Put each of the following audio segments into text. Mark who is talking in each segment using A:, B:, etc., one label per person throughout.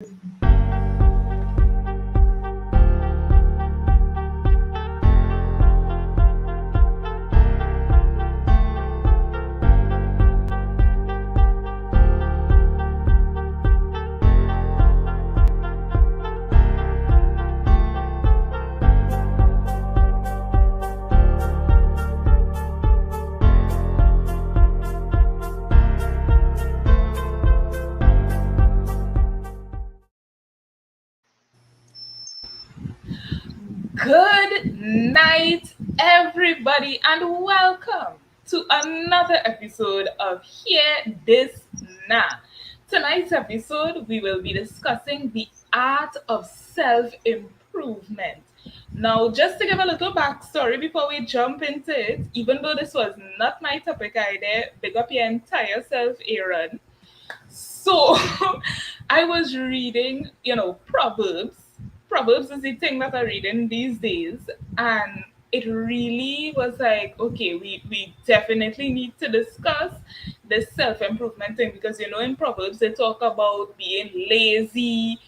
A: Good night, everybody, and welcome to another episode of Hear This Now. Tonight's episode, we will be discussing the art of self improvement. Now, just to give a little backstory before we jump into it, even though this was not my topic idea, big up your entire self, Aaron. So I was reading, Proverbs. Proverbs is the thing that I'm reading these days. And it really was like, okay, we definitely need to discuss this self improvement thing because, in Proverbs, they talk about being lazy,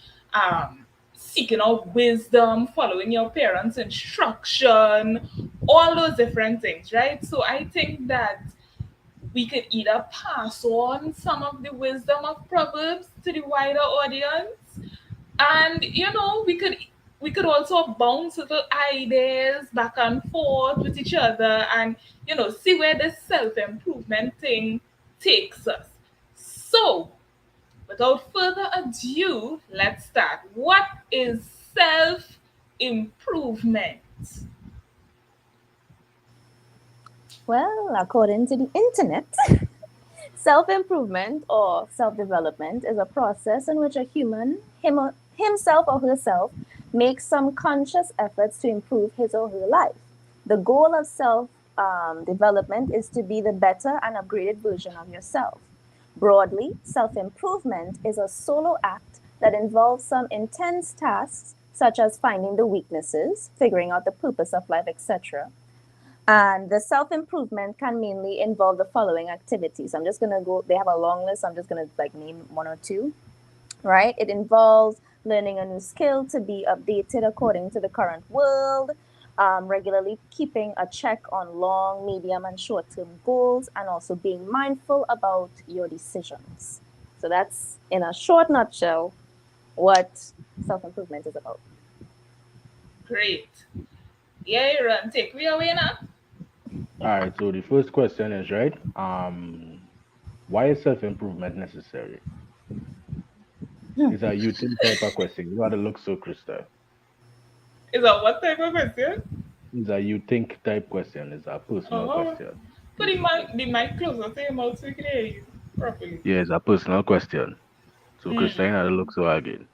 A: seeking out wisdom, following your parents' instruction, all those different things, right? So I think that we could either pass on some of the wisdom of Proverbs to the wider audience, and we could also bounce little ideas back and forth with each other, and see where this self-improvement thing takes us. So, without further ado, let's start. What is self-improvement?
B: Well, according to the internet, self improvement or self development is a process in which a human, himself or herself, makes some conscious efforts to improve his or her life. The goal of self development is to be the better and upgraded version of yourself. Broadly, self improvement is a solo act that involves some intense tasks, such as finding the weaknesses, figuring out the purpose of life, etc. And the self improvement can mainly involve the following activities. I'm just going to go, they have a long list. I'm just going to like name one or two, right? It involves learning a new skill to be updated according to the current world, regularly keeping a check on long, medium, and short term goals, and also being mindful about your decisions. So that's in a short nutshell what self improvement is about.
A: Great. Yeah, Aaron, take me away now.
C: All right, so the first question is right. Why is self-improvement necessary? It's a you think type of question. You gotta look so crystal.
A: Is that what type of question?
C: It's a you think type question. It's a personal
A: Oh,
C: question,
A: put
C: basically.
A: the mic closer to your mouth so we can hear you properly.
C: Yeah, it's a personal question. So Krista, you
A: Mm.
C: gotta look so again.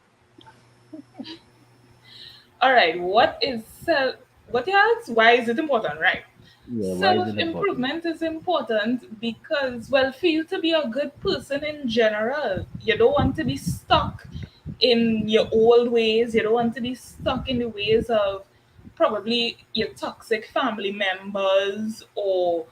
A: All right. What you asked? Why is it important? Right.
C: Yeah, why is
A: Self
C: it important?
A: improvement is important because, well, for you to be a good person in general, you don't want to be stuck in your old ways. You don't want to be stuck in the ways of probably your toxic family members or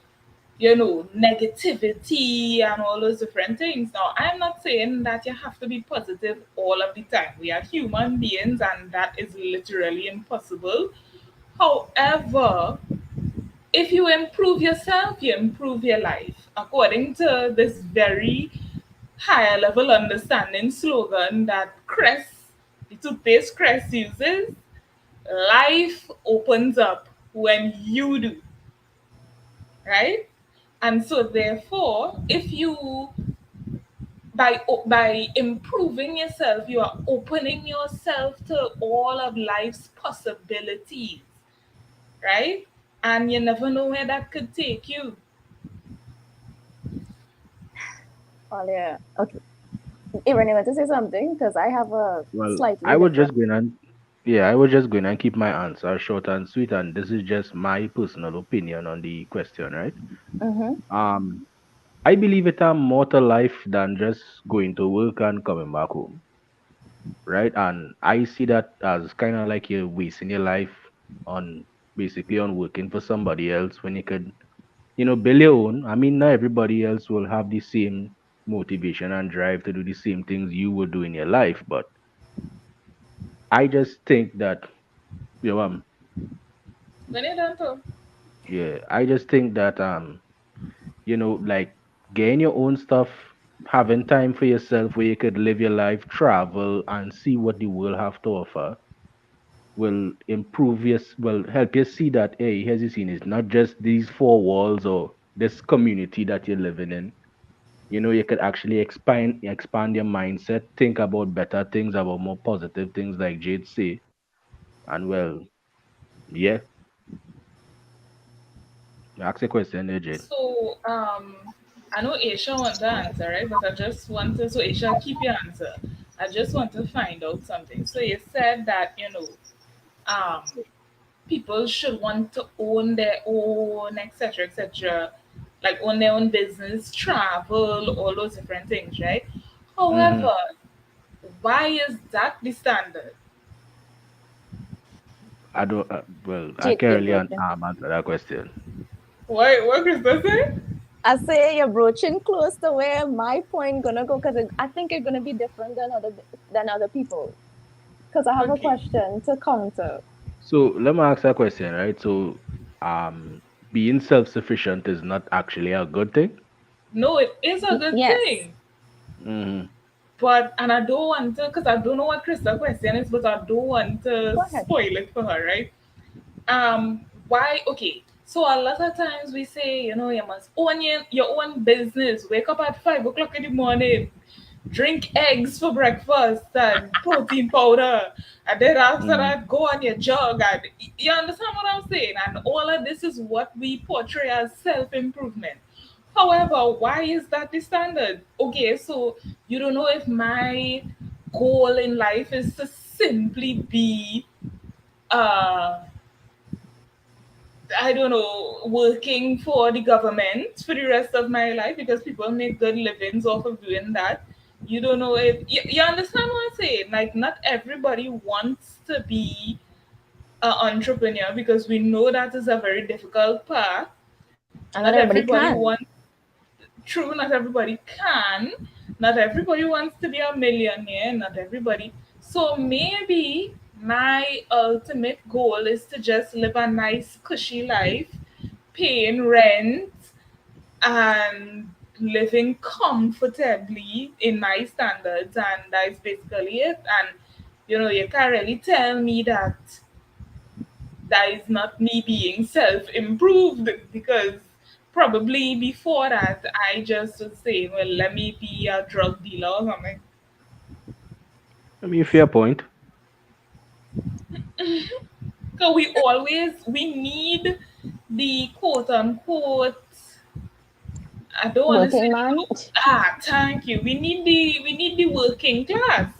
A: negativity and all those different things. Now, I'm not saying that you have to be positive all of the time. We are human beings, and that is literally impossible. However, if you improve yourself, you improve your life. According to this very higher level understanding slogan that Crest, the toothpaste Crest uses, life opens up when you do, right? And so, therefore, if you by improving yourself, you are opening yourself to all of life's possibilities, right? And you never know where that could take you.
B: Oh, yeah. Okay. Aaron, you want to say something? Because I have a
C: Well,
B: slightly
C: I was
B: different.
C: just going to yeah, I was just going to keep my answer short and sweet, and this is just my personal opinion on the question, right?
B: Mm-hmm.
C: Um, I believe it a more to life than just going to work and coming back home, right? And I see that as kind of like you're wasting your life on basically on working for somebody else when you could, build your own. I mean, not everybody else will have the same motivation and drive to do the same things you would do in your life, but I just think that,
A: When you're done too.
C: yeah, I just think that like getting your own stuff, having time for yourself where you could live your life, travel, and see what the world have to offer will will help you see that, hey, here's you seen, it's not just these four walls or this community that you're living in. You could actually expand your mindset, think about better things, about more positive things, like Jade say. And well, yeah, ask a question there, Jade.
A: So, I know Aisha want to answer, right? But I just want to, so Aisha, keep your answer. I just want to find out something. So you said that, people should want to own their own, etc., etc., like own their own business, travel, all those different things, right?
C: Mm-hmm.
A: However, why is that the standard?
C: I don't, well, I
B: Jake,
C: can't
B: you're
C: really
B: broaching.
C: answer that question.
A: Why? What Krista say?
B: I say you're broaching close to where my point gonna go because I think it's gonna be different than other people. Because I have a
A: Okay.
B: question to counter.
C: So let me ask that question, right? So, being self-sufficient is not actually a good thing.
A: No, it is a good
B: Yes,
A: thing.
C: Mm-hmm.
A: But and I don't want to, because I don't know what Krista question is, but I don't want to
B: go ahead.
A: spoil it for her, right? Why? Okay, so a lot of times we say, you must own your own business. Wake up at 5 o'clock in the morning, drink eggs for breakfast and protein powder, and then after
C: Mm-hmm.
A: that, go on your jog. And you understand what I'm saying? And all of this is what we portray as self improvement. However, why is that the standard? Okay, so you don't know if my goal in life is to simply be uh I don't know, working for the government for the rest of my life because people make good livings off of doing that. You don't know if you understand what I'm saying. Like, not everybody wants to be an entrepreneur because we know that is a very difficult path.
B: And
A: Not
B: not everybody
A: everybody
B: can.
A: wants, true, not everybody can. Not everybody wants to be a millionaire. Not everybody. So maybe my ultimate goal is to just live a nice, cushy life, paying rent and living comfortably in my standards, and that's basically it. And you can't really tell me that that is not me being self-improved, because probably before that I just was saying, well, let me be a drug dealer or something.
C: I mean, fair point.
A: So we need the quote unquote, I don't want to say
B: Working man.
A: thank you, we need the working class,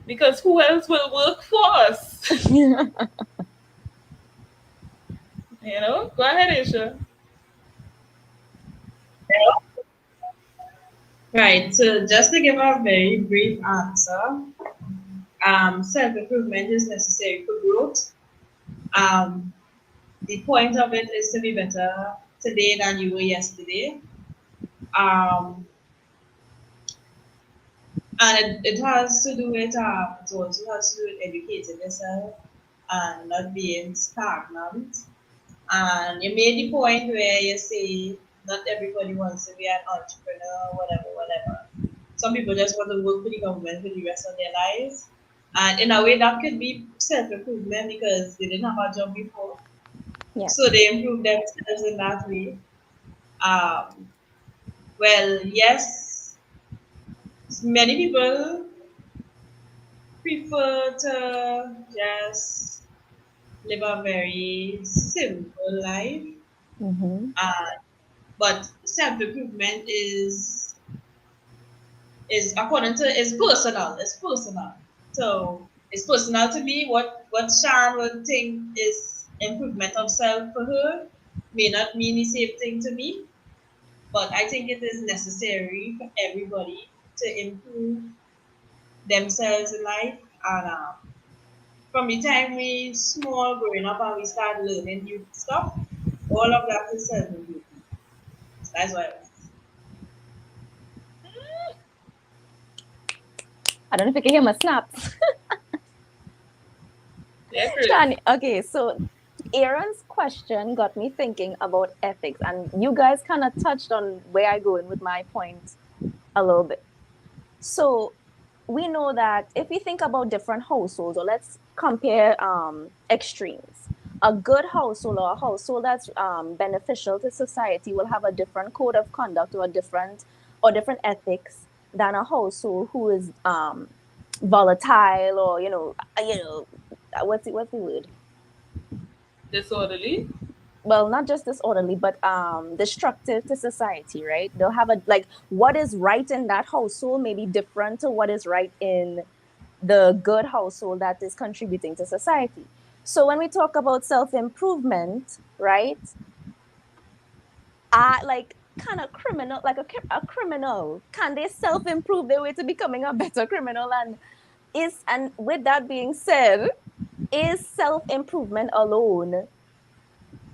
A: because who else will work for us? Go ahead, Isha.
D: Right. So just to give a very brief answer, self-improvement is necessary for growth. Um, the point of it is to be better today than you were yesterday. Um, and it has to do with it also has to do with educating yourself and not being stagnant. And you made the point where you say not everybody wants to be an entrepreneur, whatever, whatever. Some people just want to work for the government for the rest of their lives. And in a way, that could be self improvement because they didn't have a job before. So
B: Yes.
D: they improve themselves in that way. Um, well, yes, many people prefer to just live a very simple life.
B: Mm-hmm.
D: Uh, but self improvement is according to is personal. It's personal. So it's personal to me. What Sharon would think is improvement of self for her may not mean the same thing to me. But I think it is necessary for everybody to improve themselves in life. And from the time we small growing up and we start learning new stuff, all of that is self improvement. That's what I was.
B: I don't know if you can hear my snaps.
A: Yeah, Chris.
B: Shani, okay, so Aaron's question got me thinking about ethics, and you guys kind of touched on where I go in with my point a little bit. So we know that if we think about different households, or let's compare extremes, a good household or a household that's beneficial to society will have a different code of conduct or different ethics than a household who is volatile or what's the word,
A: Disorderly.
B: well, not just disorderly, but destructive to society, right? They'll have a like what is right in that household may be different to what is right in the good household that is contributing to society. So when we talk about self-improvement, right? Like kind of criminal, like a criminal, can they self-improve their way to becoming a better criminal? And with that being said, is self-improvement alone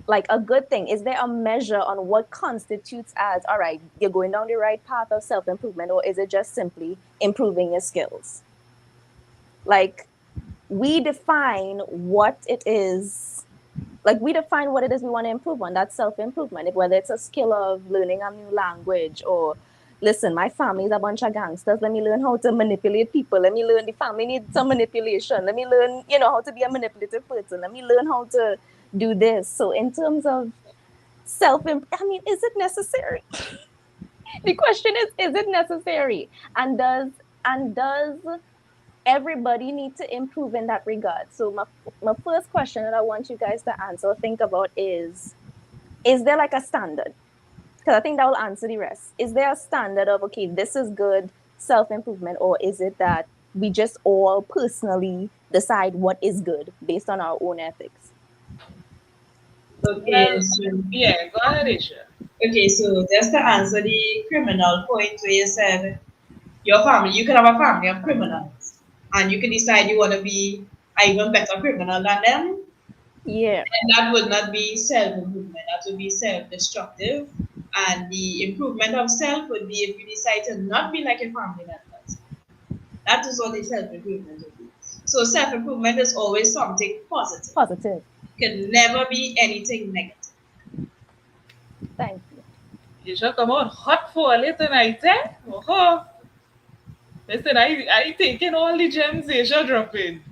B: like a good thing? Is there a measure on what constitutes as, all right, you're going down the right path of self improvement, or is it just simply improving your skills? Like, we define what it is, like, we define what it is we want to improve on. That's self improvement. Whether it's a skill of learning a new language, or listen, my family is a bunch of gangsters. Let me learn how to manipulate people. Let me learn the family needs some manipulation. Let me learn, how to be a manipulative person. Let me learn how to do this. So, in terms of I mean, is it necessary? The question is it necessary? And does everybody need to improve in that regard? So my first question that I want you guys to answer, think about is there like a standard? Because I think that will answer the rest. Is there a standard of, okay, this is good self-improvement, or is it that we just all personally decide what is good based on our own ethics?
D: Okay,
A: Well,
D: so
A: yeah, go ahead, Asia.
D: okay, so just to answer the criminal point where you said your family, you could have a family of criminals, and you can decide you want to be an even better criminal than them,
B: Yeah.
D: and that would not be self-improvement. That would be self-destructive. And the improvement of self would be if you decide to not be like your family members. That is what the self-improvement would be. So self-improvement is always something positive.
B: Positive.
D: It can never be anything negative.
B: Thank you.
A: Asia, come on, hot for a little tonight, eh? Oh, listen, I taking all the gems Asia dropping.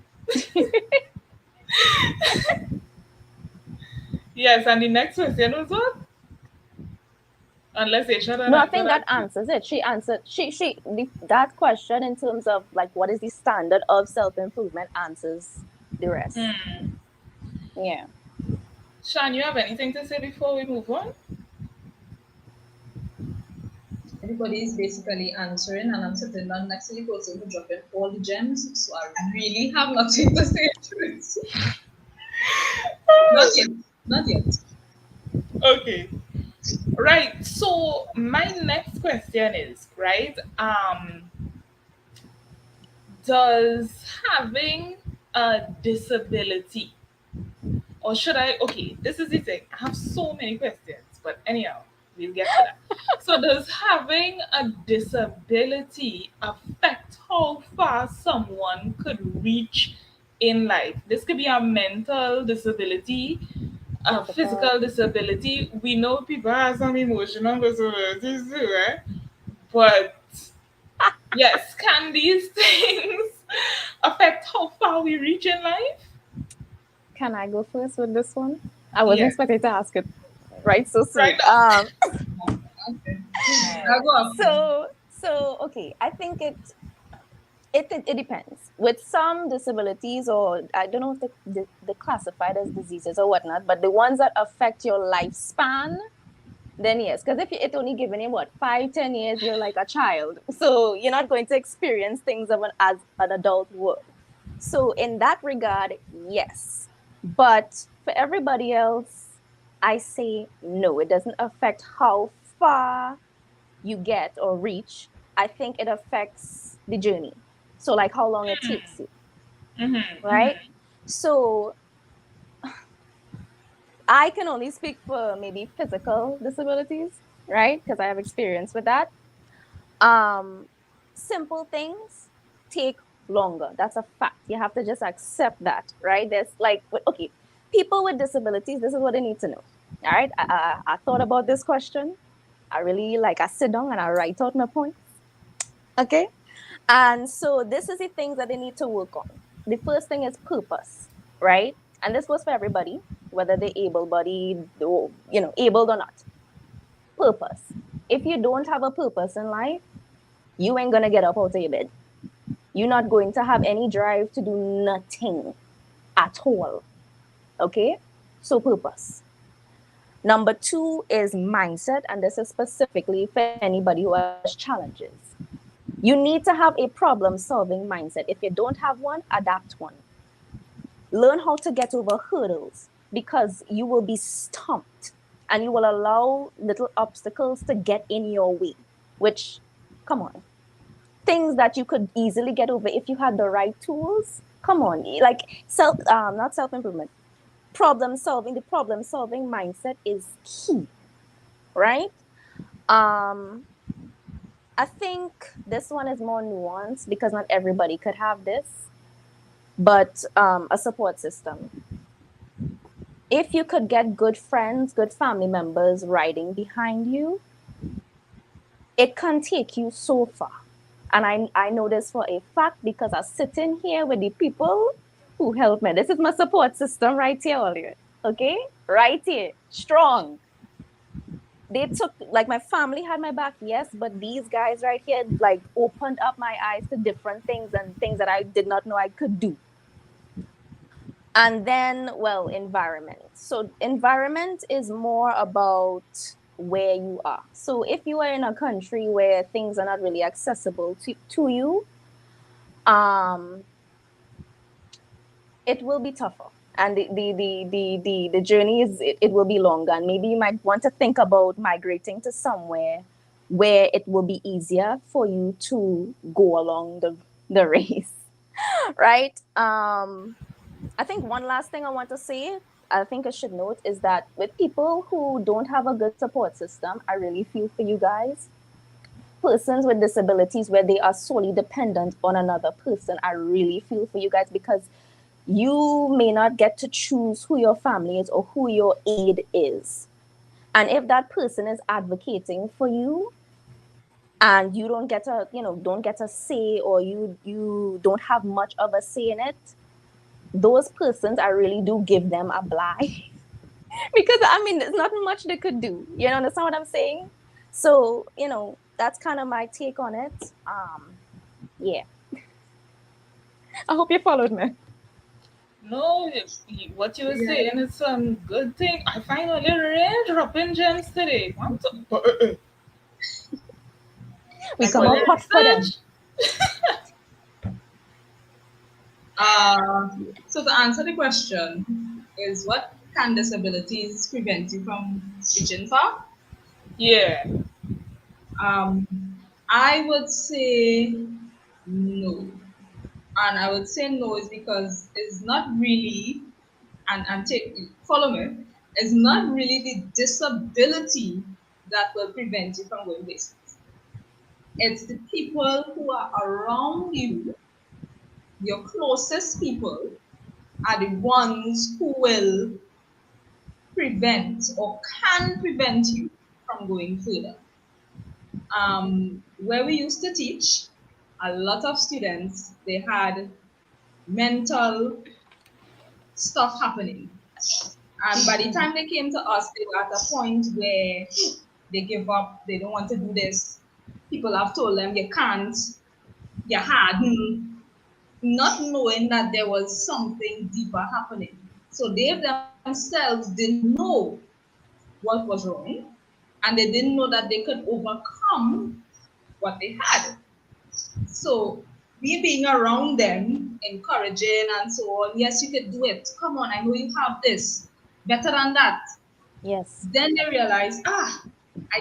A: Yes, and the next question was what? Unless Asia don't
B: No, I
A: answer
B: think that
A: that too.
B: answers it. She answered that question in terms of like what is the standard of self improvement answers the rest. Yeah.
A: Shan, you have anything to say before we move on?
E: Everybody is basically answering, and I'm sitting down next to the person who dropped in all the gems, so I really have nothing to say to it. Not yet. Not yet.
A: Okay. Right. So my next question is, right? Does having a disability, or should I? Okay, this is the thing. I have so many questions, but anyhow, we'll get to that. So, does having a disability affect how far someone could reach in life? This could be a mental disability, a
B: Physical.
A: physical disability. We know people have some emotional disabilities too, right? But yes, can these things affect how far we reach in life?
B: Can I go first with this one? I wasn't
A: Yes.
B: expecting to ask it right so
A: Right
B: soon.
A: now.
E: Okay. I'll go after.
B: So okay, I think it depends. With some disabilities, or I don't know if they're classified as diseases or whatnot, but the ones that affect your lifespan, then yes, because if it only given you what 5, 10 years, you're like a child, so you're not going to experience things as an adult would. So in that regard, yes, but for everybody else, I say no. It doesn't affect how far you get or reach. I think it affects the journey. So like how long it takes you, right? So I can only speak for maybe physical disabilities, right? Because I have experience with that. Um, Simple things take longer. That's a fact. You have to just accept that, right? There's like, okay, people with disabilities, this is what they need to know. All right. I thought about this question. I really like, I sit down and I write out my points. Okay. And so this is the things that they need to work on. The first thing is purpose, right? And this goes for everybody, whether they're able-bodied or, able or not. Purpose. If you don't have a purpose in life, you ain't gonna get up out of your bed. You're not going to have any drive to do nothing at all. Okay? So purpose. Number two is mindset, and this is specifically for anybody who has challenges. You need to have a problem solving mindset. If you don't have one, adapt one. Learn how to get over hurdles because you will be stumped and you will allow little obstacles to get in your way, which, come on, things that you could easily get over if you had the right tools. Come on, like not self improvement, problem solving. The problem solving mindset is key, right? Um, I think this one is more nuanced because not everybody could have this, but a support system. If you could get good friends, good family members riding behind you, it can take you so far. And I know this for a fact because I sit in here with the people who help me. This is my support system right here, earlier. Okay? Right here. Strong. They took, like, my family had my back, yes, but these guys right here, like, opened up my eyes to different things and things that I did not know I could do. And then, well, environment. So environment is more about where you are. So if you are in a country where things are not really accessible to you, um it will be tougher, and the journey is, it will be longer, and maybe you might want to think about migrating to somewhere where it will be easier for you to go along the race. Right. I think one last thing I want to say, I think I should note, is that with people who don't have a good support system, I really feel for you guys. Persons with disabilities where they are solely dependent on another person, I really feel for you guys because you may not get to choose who your family is or who your aid is. And if that person is advocating for you and you don't get a say, or you don't have much of a say in it, those persons, I really do give them a blind because I mean there's not much they could do. You understand what I'm saying? So, that's kind of my take on it. Yeah. I hope you followed me.
A: No, what you were
E: Yeah.
A: saying is some good thing. I finally rain dropping gems today.
B: We
A: Like
B: come
A: what
B: up
E: So,
B: hot for them.
A: research?
E: uh, so to answer the question is what can disabilities prevent you from reaching far?
A: Yeah.
E: Um, I would say no. And I would say no is because it's not really, and take follow me, it's not really the disability that will prevent you from going places. It's the people who are around you, your closest people, are the ones who will prevent or can prevent you from going further. Where we used to teach, a lot of students, they had mental stuff happening. And by the time they came to us, they were at a point where they give up, they don't want to do this. People have told them you can't, you hadn't, not knowing that there was something deeper happening. So they themselves didn't know what was wrong, and they didn't know that they could overcome what they had. So we being around them, encouraging and so on, yes, you could do it. Come on, I know you have this. Better than that.
B: Yes.
E: Then they realize, I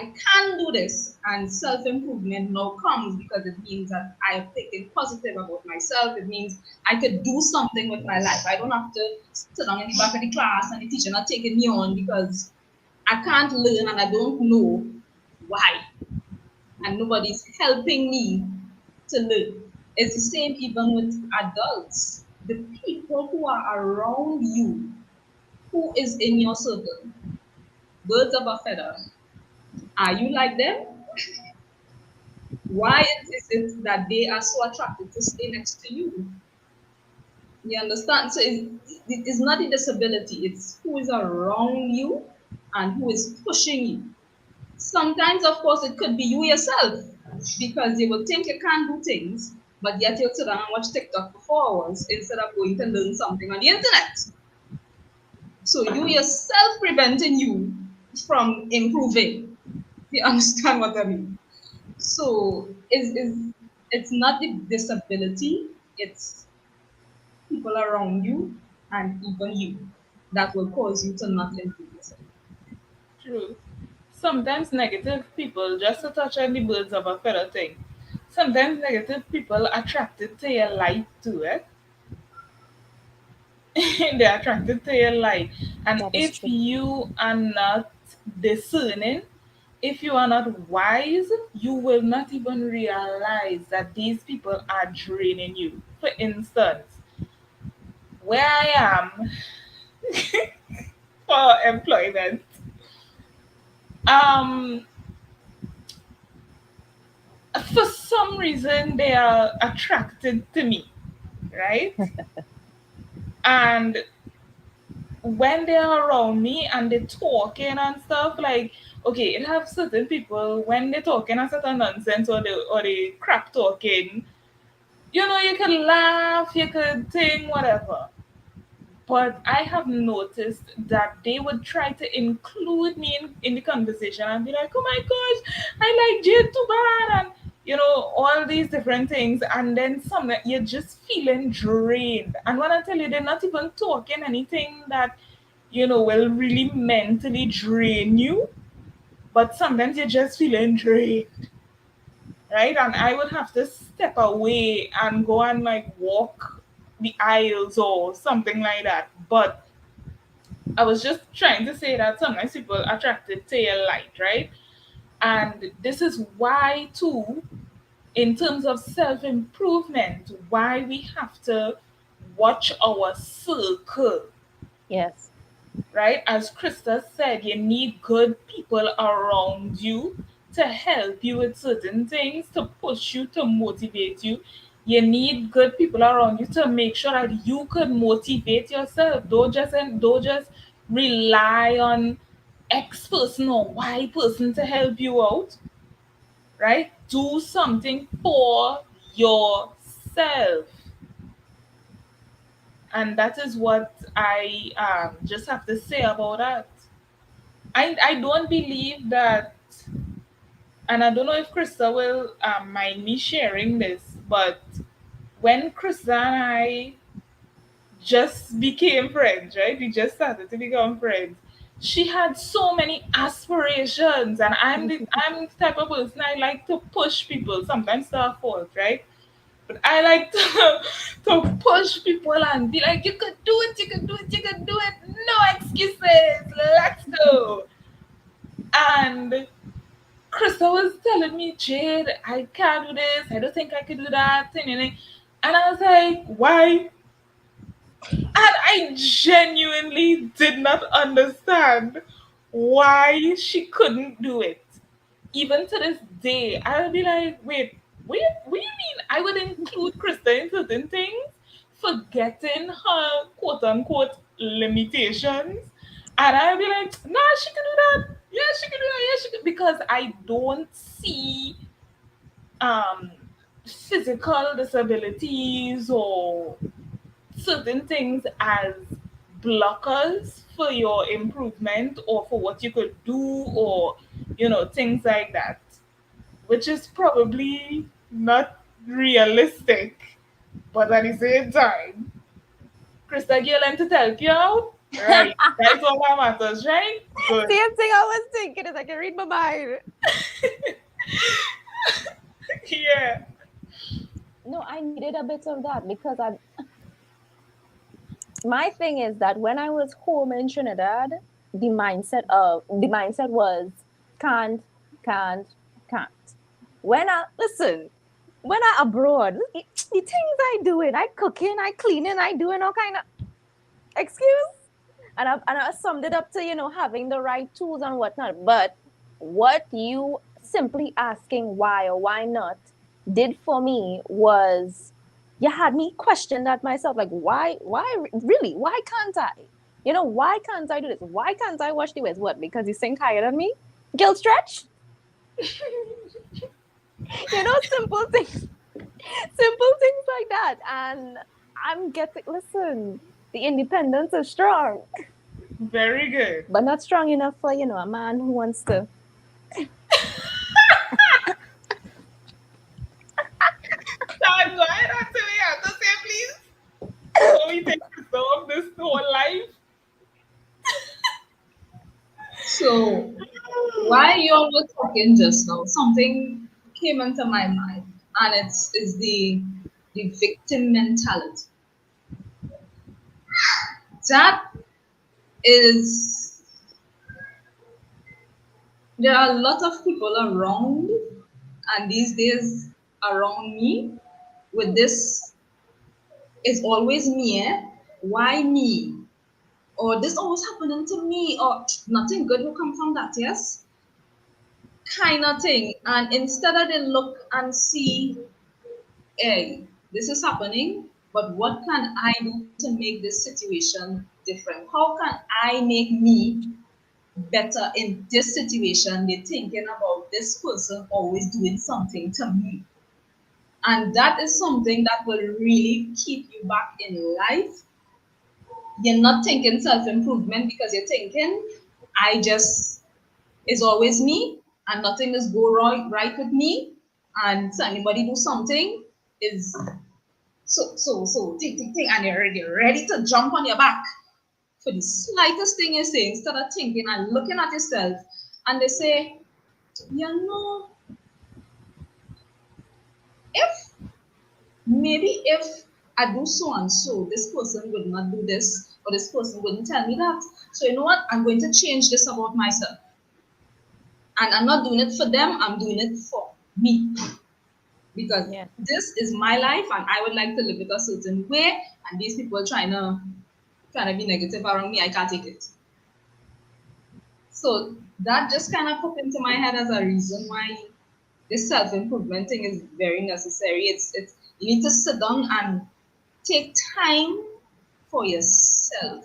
E: can do this. And self improvement now comes because it means that I have taken positive about myself. It means I could do something with my life. I don't have to sit down in the back of the class and the teacher not taking me on because I can't learn and I don't know why. And nobody's helping me to learn. It's the same even with adults. The people who are around you, who is in your circle, birds of a feather. Are you like them? Why is it that they are so attracted to stay next to you? You understand? So it's not the disability, it's who is around you and who is pushing you. Sometimes, of course, it could be you yourself because you will think you can't do things, but yet you'll sit down and watch TikTok for 4 hours instead of going to learn something on the internet. So you yourself preventing you from improving. You understand what I mean? So it's not the disability, it's people around you and even you that will cause you to not improve yourself.
A: True. Sometimes negative people, just to touch on the birds of a feather thing, sometimes negative people attracted to your light too, eh? They're attracted to your light. And
B: That is
A: if
B: true.
A: you are not discerning, if you are not wise, you will not even realize that these people are draining you. For instance, where I am for employment, um, for some reason they are attracted to me, right? And when they're around me and they're talking and stuff, like, okay, it have certain people when they're talking a certain nonsense or they crap talking, you can laugh, you can think, whatever. But I have noticed that they would try to include me in the conversation and be like, oh my gosh, I like Jade too bad, and all these different things. And then some you're just feeling drained. And when I tell you, they're not even talking anything that, will really mentally drain you, but sometimes you're just feeling drained, right? And I would have to step away and go and like walk the aisles or something like that. But I was just trying to say that sometimes people are attracted to your light, right? And this is why, too, in terms of self improvement, why we have to watch our circle,
B: Yes.
A: right? As Krista said, you need good people around you to help you with certain things, to push you, to motivate you. You need good people around you to make sure that you can motivate yourself. Don't just rely on X person or Y person to help you out, right? Do something for yourself. And that is what I just have to say about that. I don't believe that, and I don't know if Krista will mind me sharing this, but when Krista and I just became friends, right? We just started to become friends. She had so many aspirations, and I'm the type of person I like to push people, sometimes to a fault, right? But I like to to push people and be like, you could do it, you could do it, you could do it. No excuses. Let's go. And Krista was telling me, Jade, I can't do this. I don't think I could do that. And I was like, why? And I genuinely did not understand why she couldn't do it. Even to this day, I would be like, wait, what do you mean I would include Krista in certain things, forgetting her quote unquote limitations? And I'd be like, nah, she can do that. Yeah, she can do that. Yeah, she can. Because I don't see um, physical disabilities or certain things as blockers for your improvement or for what you could do or things like that, which is probably not realistic, but at the same time, Krista Gillen to help you out, right? That's all that matters, right? Good.
B: Same thing I was thinking is I can read my mind.
A: Yeah.
B: No, I needed a bit of that because my thing is that when I was home in Trinidad, the mindset was can't, can't, can't. When I listen, when I abroad, the things I doing, I cooking, I cleaning, I doing all kind of excuse. And I summed it up to, having the right tools and whatnot. But what you simply asking why or why not did for me was you had me question that myself. Like, why, really? Why can't I? Why can't I do this? Why can't I wash the ways? What? Because you sink higher than me? Guilt stretch? Simple things, simple things like that. And I'm getting, listen, the independence is strong,
A: Very good.
B: but not strong enough for, a man who wants to.
A: Sean, go ahead and tell me how to say, please. Before we take resolve this whole life.
E: So while you all were talking just now, something came into my mind, and it's the victim mentality. That is, there are a lot of people around, and these days around me, with this is always me, eh? Why me? Or this always happening to me, or nothing good will come from that, yes? Kind of thing. And instead of they look and see, hey, this is happening, but what can I do to make this situation different? How can I make me better in this situation? They're thinking about this person always doing something to me. And that is something that will really keep you back in life. You're not thinking self improvement because you're thinking, I just, it's always me and nothing is go right with me. And so anybody do something is so tick, and you're ready to jump on your back for the slightest thing you say instead of thinking and looking at yourself. And they say, you know, if maybe if I do so and so, this person would not do this, or this person wouldn't tell me that. So you know what? I'm going to change this about myself. And I'm not doing it for them, I'm doing it for me. Because
B: Yeah.
E: this is my life and I would like to live it a certain way. And these people trying to be negative around me, I can't take it. So that just kind of put into my head as a reason why this self-improvement thing is very necessary. It's you need to sit down and take time for yourself.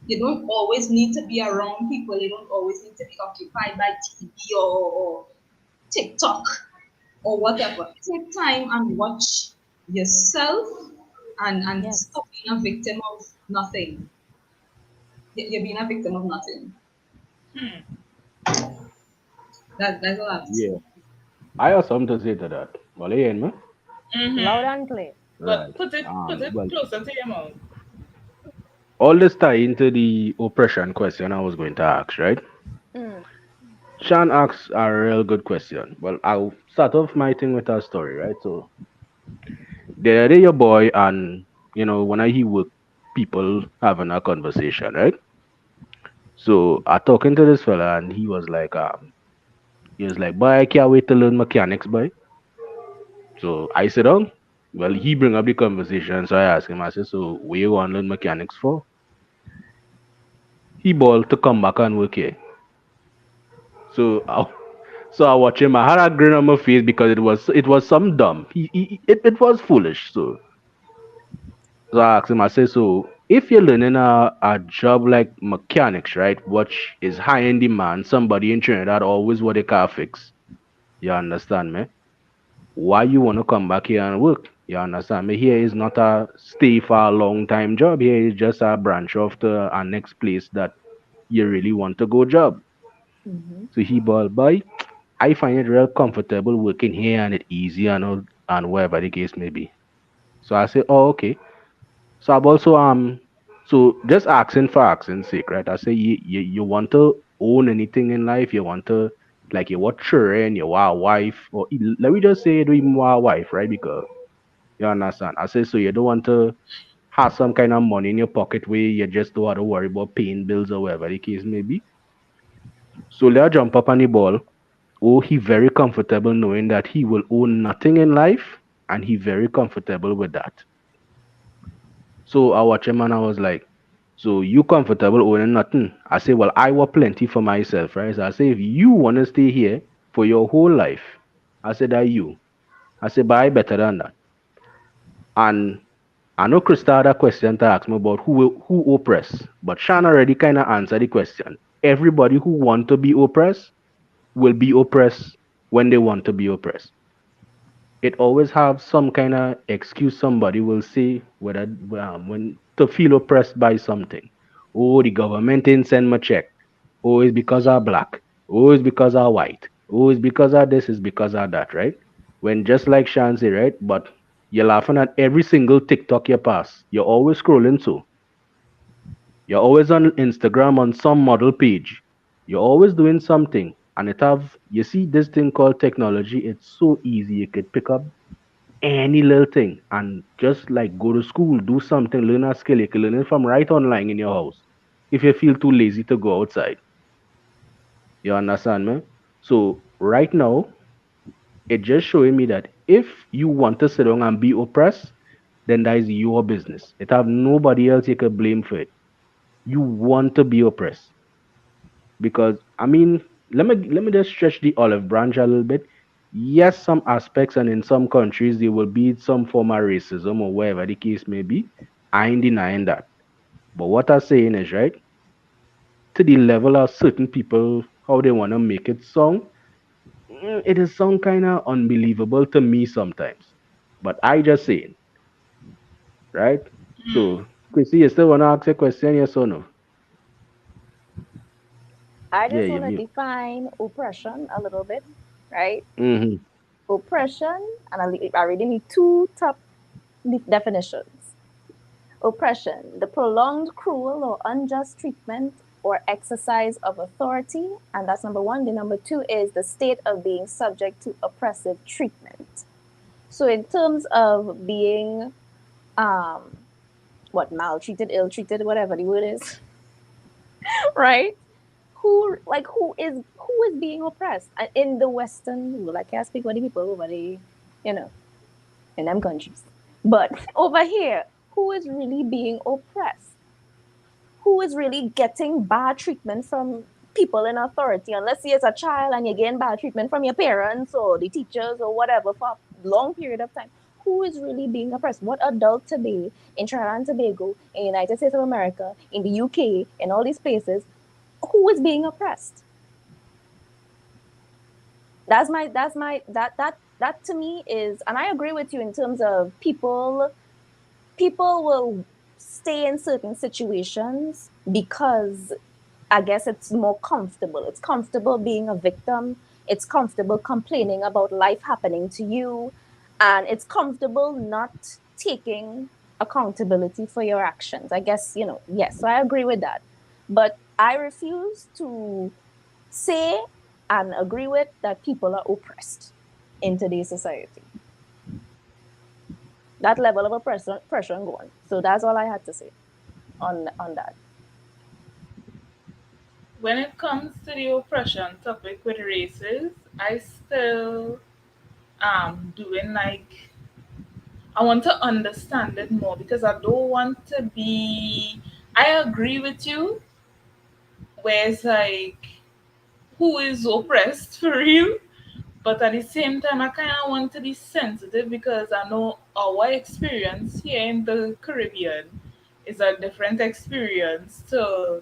E: You don't always need to be around people. You don't always need to be occupied by TV or TikTok or whatever. Take time and watch yourself and
B: Yes.
E: stop being a victim of nothing. You're being a victim of nothing. That's all I have to say.
C: Yeah. I have something to say to that. Well, you hear me?
B: Loud
A: Mm-hmm.
B: and clear.
C: Right.
A: But put it
C: Well,
A: closer to your mouth.
C: all this tie into the oppression question I was going to ask, right?
B: Mm.
C: Sean asks a real good question. Well, I'll start off my thing with a story, right? So, the other day, your boy, and when I hear work people having a conversation, right? So, I talking to this fella, and he was like, boy, I can't wait to learn mechanics, boy. So, I said, oh, well, he bring up the conversation, so I asked him, I said, so, where you want to learn mechanics for? He ball to come back and work here. So, so I watch him. I had a grin on my face because it was some dumb. It was foolish. So I asked him. I said, so if you're learning a job like mechanics, right, which is high in demand, somebody in Trinidad always want a car fix. You understand me? Why you want to come back here and work? You understand me? Here is not a stay for a long time job. Here is just a branch off to our next place that you really want to go job.
B: Mm-hmm.
C: So he ball boy. I find it real comfortable working here and it easy and all, and whatever the case may be. So I say, oh okay. So I've also so just asking for asking sake, right? I say you want to own anything in life, you want to like you want children, you want a wife, or let me just say you don't even want a wife, right? Because you understand. I say so you don't want to have some kind of money in your pocket where you just don't have to worry about paying bills or whatever the case may be. So let jump up on the ball. or he very comfortable knowing that he will own nothing in life, and he very comfortable with that. So I watch him and I was like, so you comfortable owning nothing? I say, well, I want plenty for myself, right? So I say, if you want to stay here for your whole life, I said, that you. I said, but I better than that. And I know Krista had a question to ask me about who oppress, but Shan already kind of answered the question. Everybody who want to be oppressed will be oppressed when they want to be oppressed. It always have some kind of excuse somebody will say whether when to feel oppressed by something. Oh, the government didn't send my check. Oh, it's because I'm black. Oh, it's because I'm white. Oh, it's because of this. It's because of that, right? When just like Shan say, right? But you're laughing at every single TikTok you pass. You're always scrolling to. You're always on Instagram on some model page. You're always doing something. And it have you see this thing called technology, it's so easy. You could pick up any little thing and just like go to school, do something, learn a skill. You can learn it from right online in your house if you feel too lazy to go outside. You understand me? So right now, it just showing me that if you want to sit down and be oppressed, then that is your business. It have nobody else you can blame for it. You want to be oppressed because I mean, let me just stretch the olive branch a little bit. Yes, some aspects and in some countries there will be some form of racism or whatever the case may be. I ain't denying that. But what I'm saying is right to the level of certain people how they want to make it sound. It is sound kind of unbelievable to me sometimes. But I just saying, right? So, Chrissy, you still want to ask a question, yes or no?
B: I
C: Yeah,
B: just
C: you
B: want to
C: mute.
B: define oppression a little bit, right?
C: Mm-hmm.
B: Oppression, and I really need two top definitions. Oppression, the prolonged cruel or unjust treatment or exercise of authority, and that's number one. The number two is the state of being subject to oppressive treatment. So, in terms of being, um, what, maltreated, ill treated, whatever the word is, right? Who is being oppressed in the Western world? I can't speak for the people over the, you know, in them countries, but over here, who is really being oppressed? Who is really getting bad treatment from people in authority? Unless you're a child and you're getting bad treatment from your parents or the teachers or whatever for a long period of time. Who is really being oppressed? What adult today in Trinidad and Tobago, in the United States of America, in the UK, in all these places, who is being oppressed? That to me is, and I agree with you in terms of people will stay in certain situations because I guess it's more comfortable. It's comfortable being a victim. It's comfortable complaining about life happening to you. And it's comfortable not taking accountability for your actions. I guess, yes, so I agree with that. But I refuse to say and agree with that people are oppressed in today's society. That level of oppression going. So that's all I had to say on that.
A: When it comes to the oppression topic with races, I still doing like I want to understand it more because I don't want to be. I agree with you, where it's like who is oppressed for real, but at the same time, I kind of want to be sensitive because I know our experience here in the Caribbean is a different experience to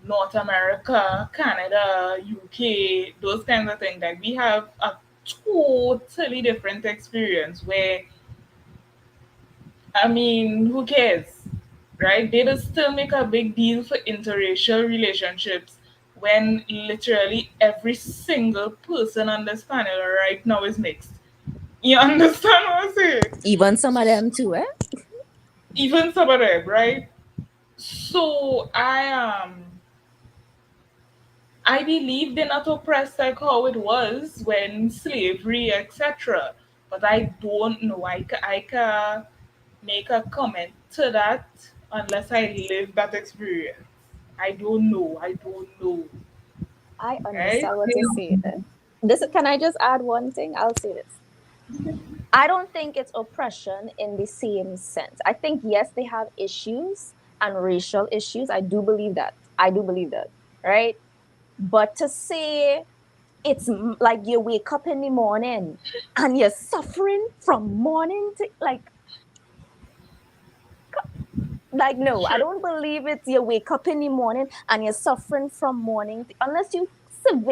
A: North America, Canada, UK, those kinds of things. Like we have a totally different experience where I mean, who cares? Right? They just still make a big deal for interracial relationships when literally every single person on this panel right now is mixed. You understand what I'm saying?
B: Even some of them too, eh?
A: Even some of them, right? So I believe they're not oppressed like how it was when slavery, etc. But I don't know. I can make a comment to that unless I live that experience. I don't know. I don't know.
B: I
A: right?
B: understand what you're saying. This can I just add one thing? I'll say this. I don't think it's oppression in the same sense. I think yes, they have issues and racial issues. I do believe that. I do believe that. Right? But to say it's like you wake up in the morning and you're suffering from morning to like no, I
A: True.
B: don't believe it's you wake up in the morning and you're suffering from morning unless you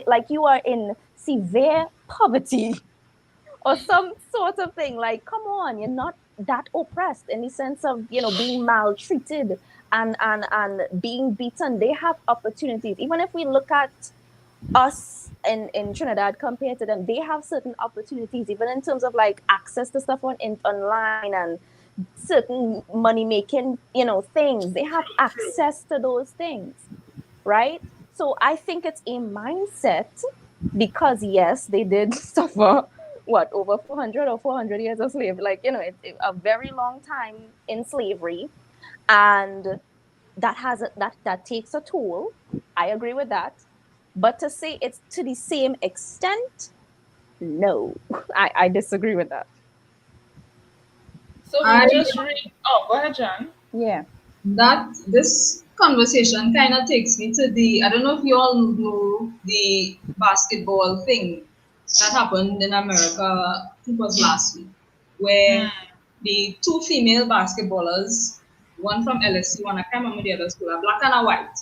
B: like you are in severe poverty or some sort of thing. Like, come on, you're not that oppressed in the sense of being maltreated and being beaten. They have opportunities. Even if we look at us in Trinidad compared to them, they have certain opportunities, even in terms of like access to stuff online and certain money making, things. They have
A: True. True.
B: access to those things, right? So I think it's a mindset because yes, they did suffer what over 400 or 400 years of slavery, like it's a very long time in slavery, and that takes a toll. I agree with that, but to say it's to the same extent, no, I disagree with that.
A: So
E: I
A: we'll just read. Oh, go ahead, John.
B: Yeah.
E: that this conversation kind of takes me to the, I don't know if you all know the basketball thing that happened in America, I think it was last week, where
A: Hmm.
E: the two female basketballers, one from LSU and I can't remember the other school, a black and a white.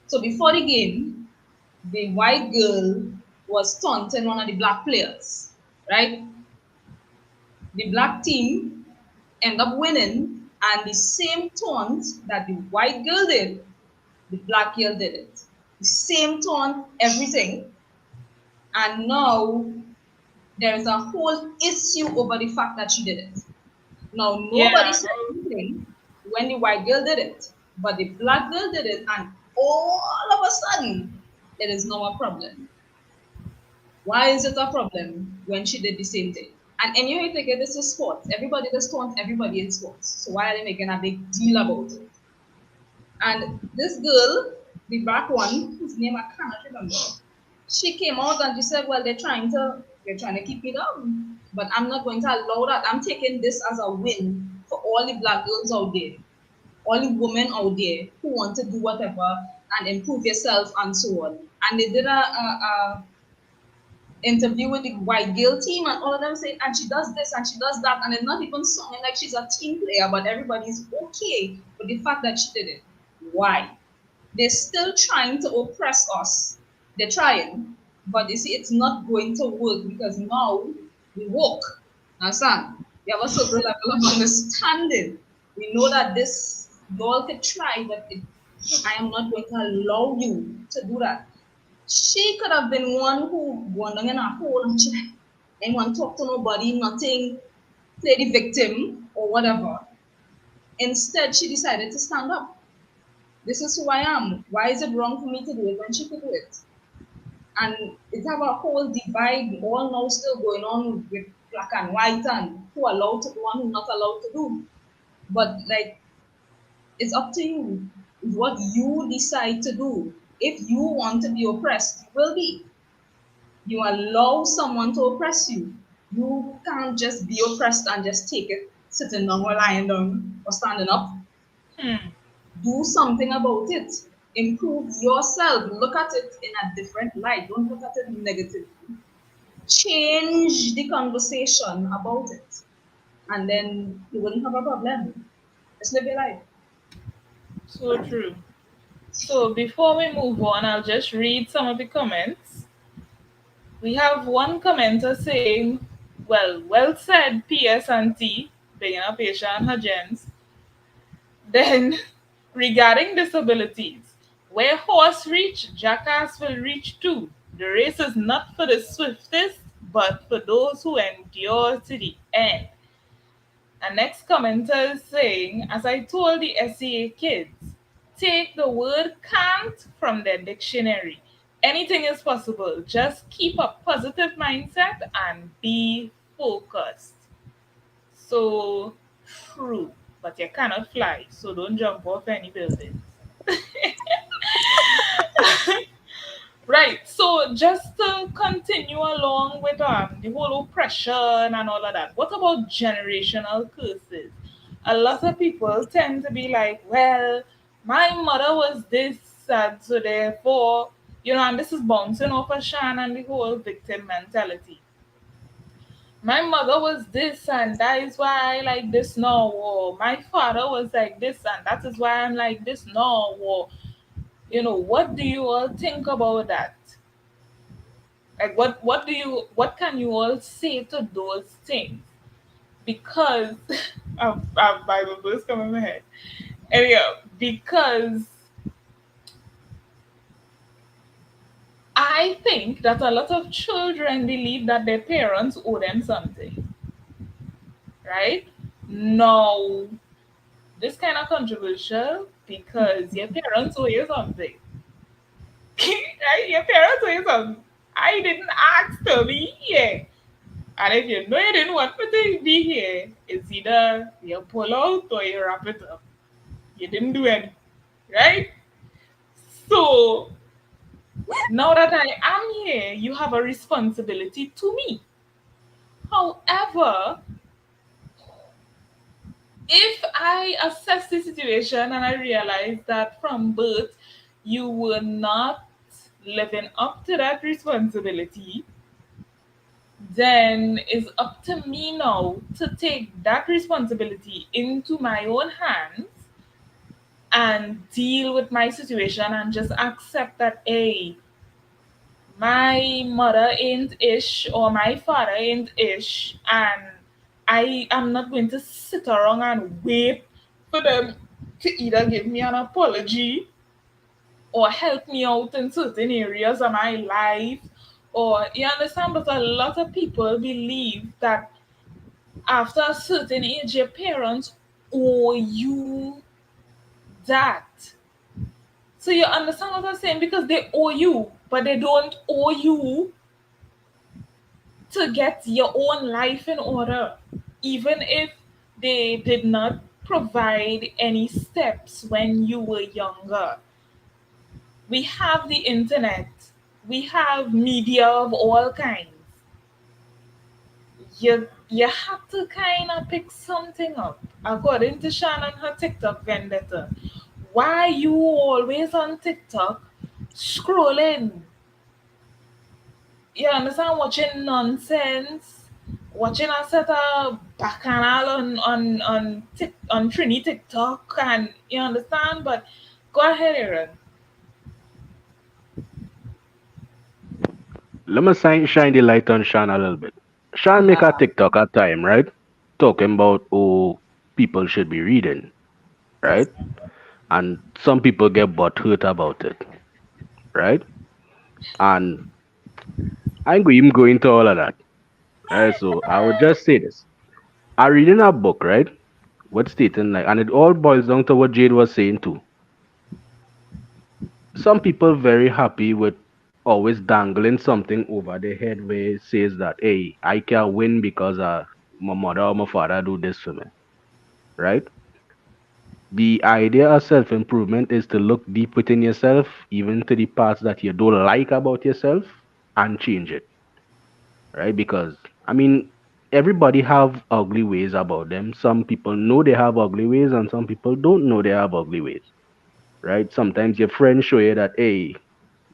E: So before the game, the white girl was taunting one of the black players, right? The black team end up winning, and the same taunt that the white girl did, the black girl did it. The same taunt, everything. And now there is a whole issue over the fact that she did it. Now
A: Yeah.
E: nobody said anything when the white girl did it, but the black girl did it, and all of a sudden it is now a problem. Why is it a problem when she did the same thing? And anyway, they get this is sports. Everybody does taunts everybody in sports. So why are they making a big deal about it? And this girl, the black one, whose name I cannot remember, she came out and she said, "Well, they're trying to keep me down, but I'm not going to allow that. I'm taking this as a win for all the black girls out there, all the women out there who want to do whatever and improve yourself and so on." And they did a interview with the white girl team, and all of them saying, and she does this and she does that, and it's not even sounding like she's a team player, but everybody's okay with the fact that she did it. Why? They're still trying to oppress us. They're trying, but you see, it's not going to work because now we woke. Understand? We have a certain level of understanding. We know that this you all could try, but I am not going to allow you to do that. She could have been one who wandering in a hole and she didn't want to talk to nobody, nothing, play the victim or whatever. Instead, she decided to stand up. This is who I am. Why is it wrong for me to do it when she could do it? And it's have a whole divide all now still going on with black and white and who allowed to do and who not allowed to do. But like it's up to you. It's what you decide to do. If you want to be oppressed, you will be. You allow someone to oppress you. You can't just be oppressed and just take it sitting down or lying down or standing up.
A: Hmm.
E: Do something about it. Improve yourself. Look at it in a different light. Don't look at it negatively. Change the conversation about it. And then you wouldn't have a problem. Just live your life.
A: So true. So before we move on, I'll just read some of the comments. We have one commenter saying, well said, PS and T, being a patient and her gens. Then, regarding disabilities, where horse reach, jackass will reach too. The race is not for the swiftest, but for those who endure to the end. And next commenter is saying, as I told the SEA kids, take the word can't from their dictionary. Anything is possible. Just keep a positive mindset and be focused. So true. But you cannot fly, so don't jump off any buildings. Right. So just to continue along with the whole oppression and all of that, what about generational curses? A lot of people tend to be like, well, my mother was this, so therefore, and this is bouncing off of Shan and the whole victim mentality. My mother was this, and that is why I like this now, or my father was like this, and that is why I'm like this now, or what do you all think about that? Like, what can you all say to those things? Because I've Bible verse coming in my head. Anyhow, because I think that a lot of children believe that their parents owe them something, right? No, this kind of controversial because your parents owe you something. Right? Your parents owe you something. I didn't ask to be here. And if you know you didn't want me to be here, it's either you pull out or you wrap it up. You didn't do anything, right? So now that I am here, you have a responsibility to me. However, if I assess the situation and I realize that from birth you were not living up to that responsibility, then it's up to me now to take that responsibility into my own hands and deal with my situation and just accept that, hey, my mother ain't ish or my father ain't ish, and I am not going to sit around and wait for them to either give me an apology or help me out in certain areas of my life. Or you understand, but a lot of people believe that after a certain age, your parents owe you that. So you understand what I'm saying? Because they owe you, but they don't owe you to get your own life in order, even if they did not provide any steps when you were younger. We have the internet, we have media of all kinds. You have to kind of pick something up. According to Shannon, her TikTok vendetta, why you always on TikTok scrolling? You understand? Watching nonsense, watching a set of bacchanal on Trini TikTok, and you understand. But go ahead, Aaron.
C: Let me shine the light on Sean a little bit. Sean make a
B: Ah,
C: TikTok at time, right? Talking about people should be reading, right? And some people get butt hurt about it, right? And I ain't even go into all of that, right? So I would just say this. I reading a book, right? What stating like, and it all boils down to what Jade was saying too. Some people very happy with always dangling something over their head where it says that, hey, I can win because my mother or my father do this for me, right? The idea of self improvement is to look deep within yourself, even to the parts that you don't like about yourself, and change it, right? Because I mean, everybody have ugly ways about them. Some people know they have ugly ways, and some people don't know they have ugly ways, right? Sometimes your friends show you that, hey,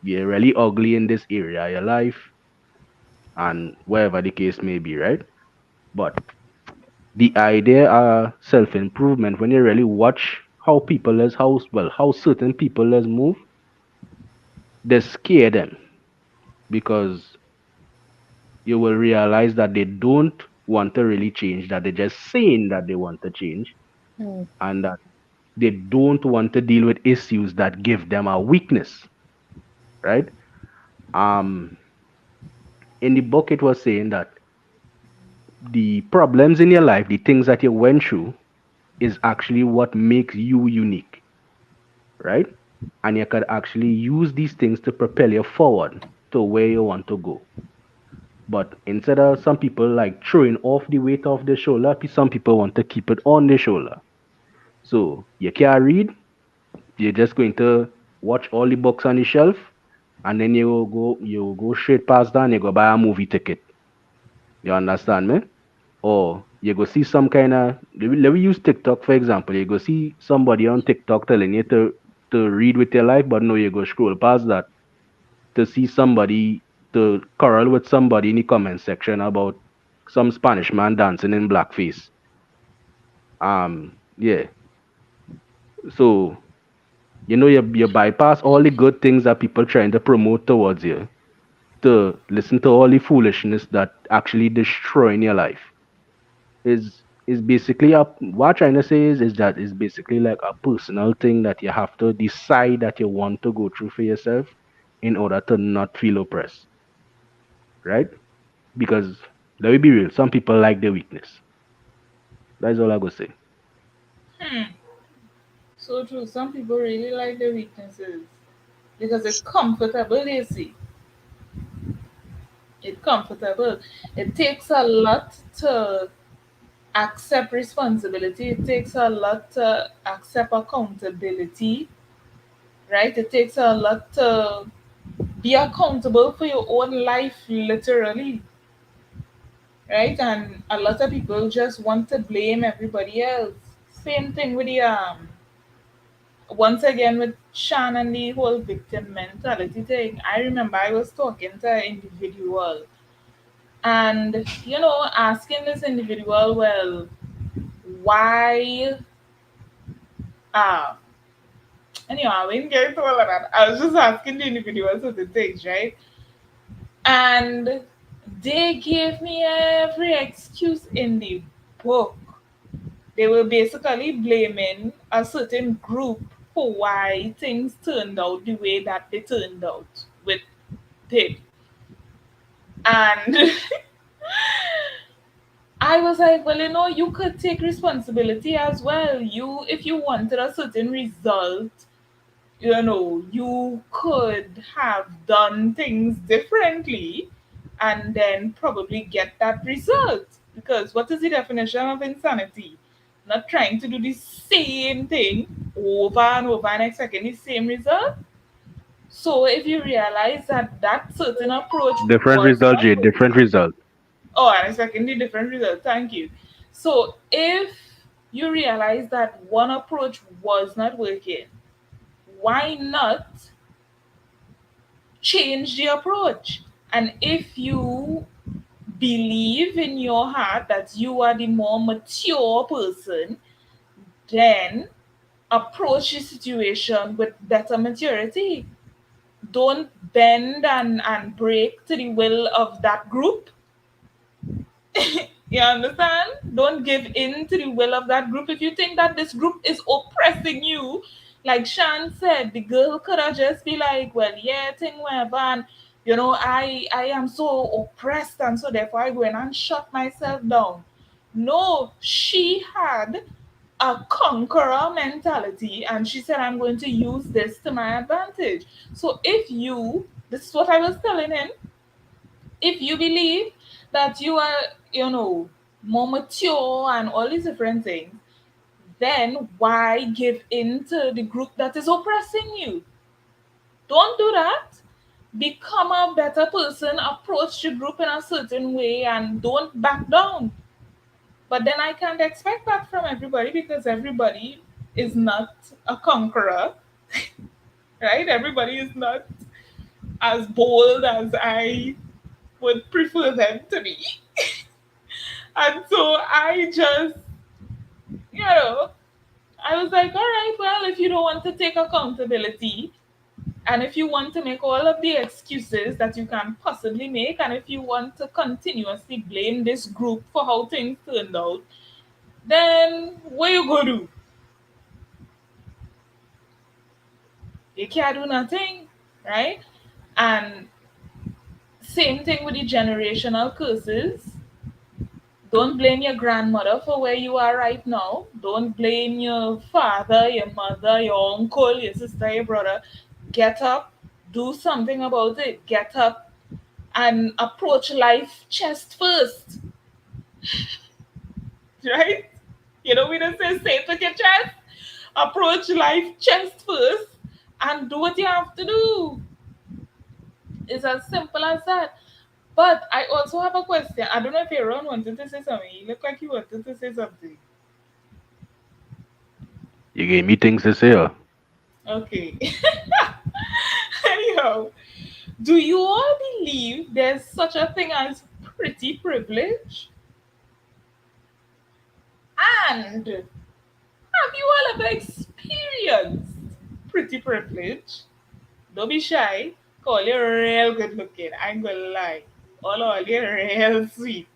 C: you're really ugly in this area of your life, and wherever the case may be, right? But the idea of self improvement, when you really watch how people is how certain people is move, they scare them because you will realize that they don't want to really change, that they're just saying that they want to change,
B: hmm,
C: and that they don't want to deal with issues that give them a weakness, right? Um, in the book, it was saying that the problems in your life, the things that you went through, is actually what makes you unique, right? And you could actually use these things to propel you forward to where you want to go. But instead of some people like throwing off the weight off their shoulder, some people want to keep it on their shoulder. So you can't read, you're just going to watch all the books on the shelf, and then you go straight past that and you go buy a movie ticket. You understand me? Or you go see some kind of, let me use TikTok for example. You go see somebody on TikTok telling you to read with your life, but no, you go scroll past that to see somebody to quarrel with somebody in the comment section about some Spanish man dancing in blackface. Yeah. So you bypass all the good things that people trying to promote towards you to listen to all the foolishness that actually destroying your life. Is basically a what I'm trying to say is that it's basically like a personal thing that you have to decide that you want to go through for yourself in order to not feel oppressed, right? Because let me be real, some people like their weakness. That's all I go say.
A: Hmm. So true. Some people really like their weaknesses because it's comfortable, you see. It's comfortable. It takes a lot to accept responsibility. It takes a lot to accept accountability, right? It takes a lot to be accountable for your own life, literally, right? And a lot of people just want to blame everybody else. Same thing with the once again with Shan and the whole victim mentality thing. I remember I was talking to an individual and asking this individual, well, why ah anyhow, I didn't get into all of that. I was just asking the individual certain things, right? And they gave me every excuse in the book. They were basically blaming a certain group for why things turned out the way that they turned out with him. And I was like, well, you could take responsibility as well. If you wanted a certain result, you could have done things differently and then probably get that result. Because what is the definition of insanity? Not trying to do the same thing over and over and expecting the same result. So if you realize that that certain approach
C: Different
A: was
C: result,
A: not
C: Jay,
A: working,
C: different result.
A: oh, and expecting the different result, thank you. So if you realize that one approach was not working, why not change the approach? And if you believe in your heart that you are the more mature person, then approach the situation with better maturity. Don't bend and break to the will of that group. You understand? Don't give in to the will of that group. If you think that this group is oppressing you, like Shan said, the girl could have just be like, well, yeah, thing whatever, and I am so oppressed, and so therefore I go in and shut myself down. No, she had a conqueror mentality, and she said, I'm going to use this to my advantage. So if you, this is what I was telling him, if you believe that you are, more mature and all these different things, then why give in to the group that is oppressing you? Don't do that. Become a better person, approach the group in a certain way, and don't back down. But then I can't expect that from everybody because everybody is not a conqueror, right? Everybody is not as bold as I would prefer them to be. And so I just, you know, I was like, all right, well, if you don't want to take accountability and if you want to make all of the excuses that you can possibly make, and if you want to continuously blame this group for how things turned out, then what you gonna do? You can't do nothing, right? And same thing with the generational curses. Don't blame your grandmother for where you are right now. Don't blame your father, your mother, your uncle, your sister, your brother. Get up, do something about it. Get up and approach life chest first, right? We don't say it with your chest. Approach life chest first and do what you have to do. It's as simple as that. But I also have a question. I don't know if Aaron wanted to say something. You look like you wanted to say something.
C: You gave me things to say.
A: Okay. Anyhow, do you all believe there's such a thing as pretty privilege? And have you all ever experienced pretty privilege? Don't be shy. Call you real good looking. I ain't gonna lie. All you real sweet.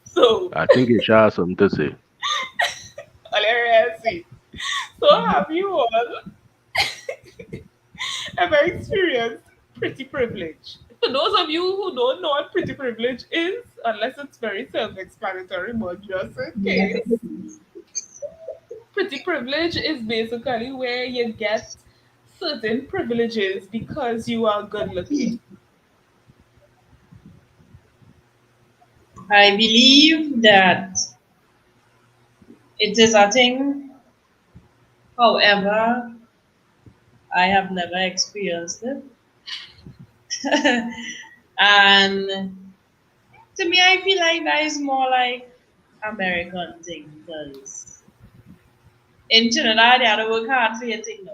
A: So,
C: I think Isha has something to say.
A: all you real sweet. So, have you all ever experienced pretty privilege? For those of you who don't know what pretty privilege is, unless it's very self explanatory, but just in
D: Yes, it
A: case,
D: is.
A: pretty privilege is basically where you get certain privileges because you are good looking.
D: I believe that it is a thing. However, I have never experienced it. And to me, I feel like that is more like American thing because in Trinidad, they have to work hard for your thing now.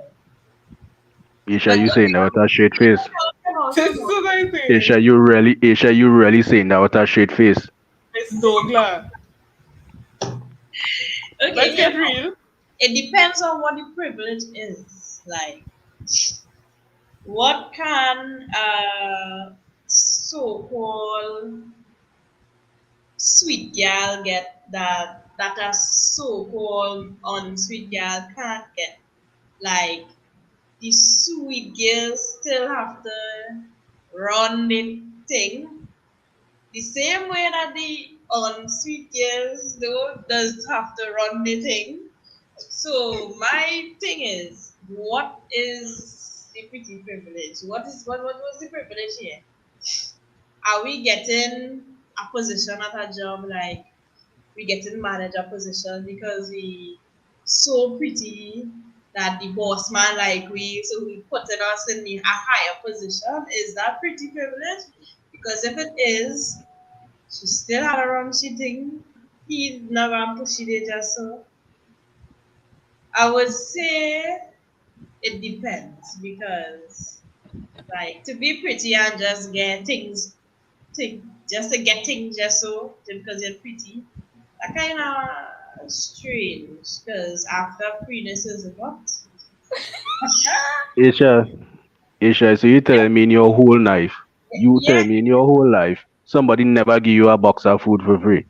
C: Isha,
D: But
C: you saying that with a straight face.
A: This is what I say.
C: Isha, you really saying that with a straight face.
A: Miss Douglas.
D: okay,
A: Let's
D: yeah,
A: get real.
D: it depends on what the privilege is. Like, what can so-called sweet gal get that a so-called unsweet gal can't get? Like, the sweet girls still have to run the thing the same way that the unsweet girls though does have to run the thing. So my thing is, what is the pretty privilege? What was the privilege here? Are we getting a position at a job like we getting manager position because we so pretty that the boss man like we so he putting us in a higher position? Is that pretty privilege? Because if it is, she still had a run she thing. He never push it just so. I would say it depends because like to be pretty and just get things to just to get things just so just because you're pretty, that kind of strange because after prettiness is what?
C: Isha, Isha, so you telling me in your whole life, you
D: Yeah,
C: telling me in your whole life, somebody never give you a box of food for free.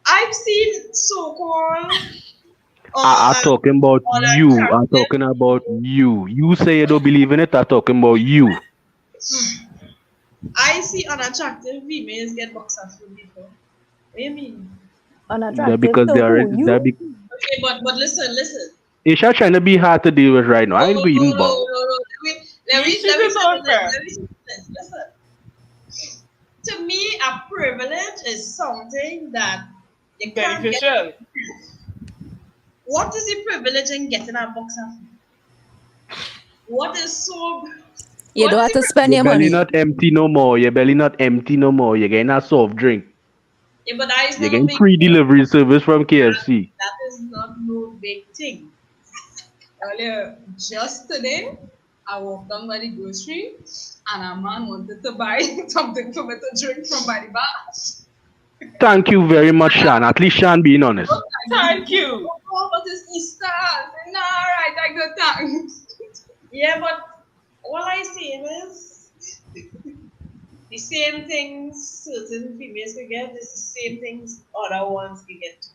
D: I've seen so-called
C: I talking about you. I'm
D: unattractive
C: talking about
D: people.
C: you. You say you don't believe in it. I'm talking about you.
D: I see unattractive females get box of food before. What do you mean?
C: That
B: Unattractive
C: because they
B: to
C: are
B: who?
C: that
B: You?
C: be,
D: Okay, but listen.
C: Isha trying to be hard to deal with right now.
D: No,
C: I ain't
D: no,
C: going
D: no,
C: bound.
D: no, no.
A: She's
D: Let me
A: just
D: settle this.
A: unfair.
D: Let me settle this. Listen. To me, a privilege is something that you can't get.
A: Beneficial.
D: What is the privilege in getting a box of food? What is so?
B: You
D: What
B: don't
D: is
B: have
D: the
B: to spend
C: Your
B: your
C: belly
B: money.
C: not empty no more. Your belly not empty no more. You're getting a soft drink.
D: yeah, but that is
C: You're
D: not a
C: getting
D: big
C: free
D: thing.
C: delivery service from KFC.
D: That is not no big thing.
E: Earlier, just today, I walked down by the grocery and a man wanted to buy something for me to drink from by the bar.
C: Thank you very much, Shan. At least Shan being honest.
E: I didn't
A: Thank you.
E: know what is Easter. I said, no, all right, I got thanks.
D: Yeah, but all I say is the same things certain females can get is the same things other ones can get.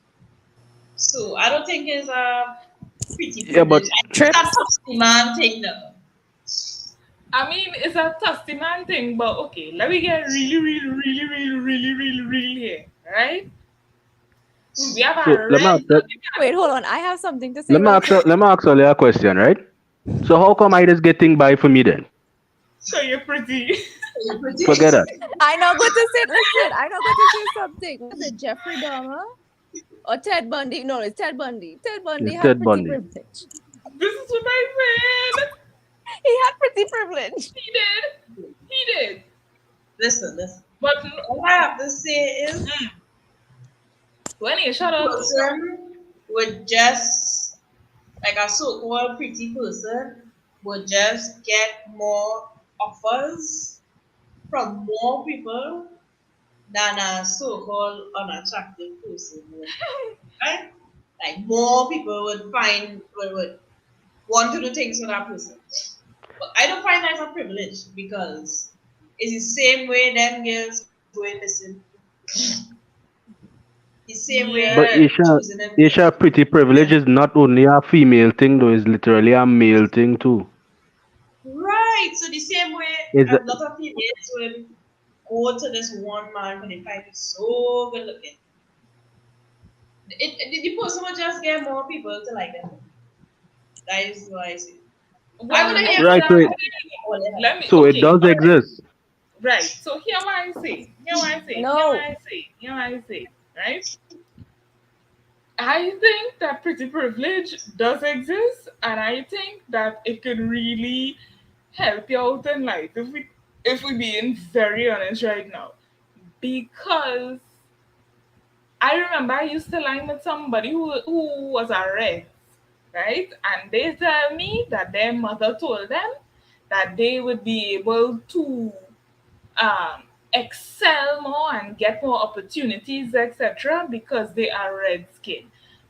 D: So I don't think it's a pretty
C: Yeah, but
D: privilege. I think it's a
B: Trips.
D: tough demand thing now.
A: I mean, it's a thirsty man thing, but okay, let me get really, really, really, really, really, really, really here, right? We have
C: so
A: a real thirsty
B: Wait,
A: man.
B: hold on. I have something to say real quick.
C: let me ask you a question, right? So how come I just getting by for me then?
A: So you're pretty.
E: You're pretty.
C: Forget that.
B: I know good to say. Listen, I know good to say something. Was it Jeffrey Dahmer or Ted Bundy? No, it's Ted Bundy. Ted Bundy
C: It's
B: had
C: Ted
B: pretty
C: Bundy.
B: privilege.
A: This is what I said.
B: He had pretty privilege.
A: He did. He did.
D: Listen.
A: But
D: All I have to say is,
A: when you
D: the
A: shut up,
D: person would just, like a so-called pretty person, would just get more offers from more people than a so-called unattractive person would. Right? Like more people would want to do things with that person. But I don't find that a privilege because it's the same way them girls going missing. The same way
C: But
A: yes.
C: Isha,
D: choosing them girls.
C: Isha, pretty privilege
D: Yeah.
C: is not only a female thing though; it's literally a male thing too.
D: Right. So the same way
C: Is
D: a lot of females would go to this one man when they find him so good looking. The person would just get more people to like them. That is what I see. I
A: Well,
D: want to hear
C: right.
D: from
C: So
D: them.
C: it,
A: exactly.
D: All the
A: Let me.
C: so it
A: Okay.
C: does
A: All right.
C: exist.
A: Right. So here what I say. Here what I say. Here what
B: No.
A: I say. Here what I say. Right. I think that pretty privilege does exist, and I think that it can really help you out in life if we being very honest right now. Because I remember I used to line with somebody who was a red, right? And they tell me that their mother told them that they would be able to um, excel more and get more opportunities, etc., because they are red skin.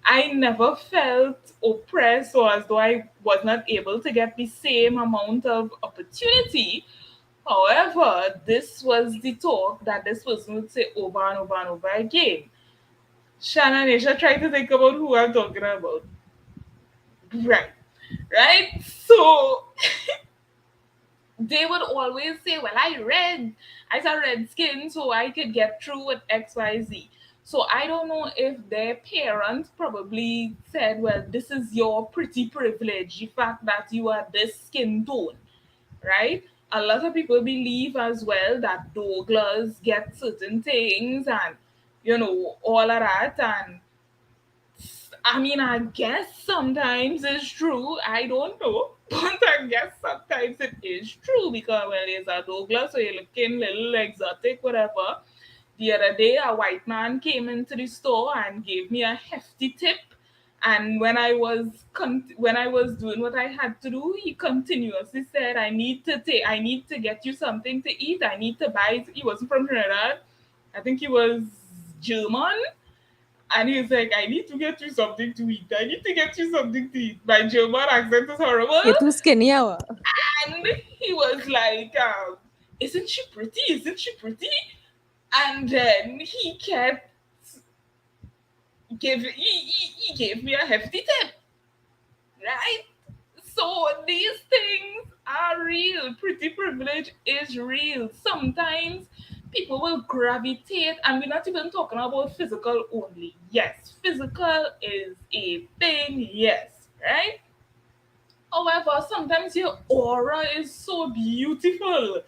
A: I never felt oppressed or as though I was not able to get the same amount of opportunity. However, this was the talk that this person would say over and over and over again. Shanna and Aisha try to think about who I'm talking about. Right. Right? So they would always say, well, I saw red skin, so I could get through with XYZ. So I don't know if their parents probably said, well, this is your pretty privilege, the fact that you are this skin tone, right? A lot of people believe as well that Douglas get certain things and, all of that. And I mean, I guess sometimes it's true. I don't know. But I guess sometimes it is true because, well, it's a Douglas, so you're looking little exotic, whatever. The other day, a white man came into the store and gave me a hefty tip. And when I was doing what I had to do, he continuously said, I need to get you something to eat. I need to buy." He wasn't from Trinidad. I think he was German, and he was like, I need to get you something to eat. I need to get you something to eat. My German accent is horrible.
B: You're too skinny, hour.
A: And he was like, isn't she pretty? Isn't she pretty? And then he kept he gave me a hefty tip, right? So these things are real. Pretty privilege is real. Sometimes people will gravitate, and we're not even talking about physical only. Yes, physical is a thing, yes, right? However, sometimes your aura is so beautiful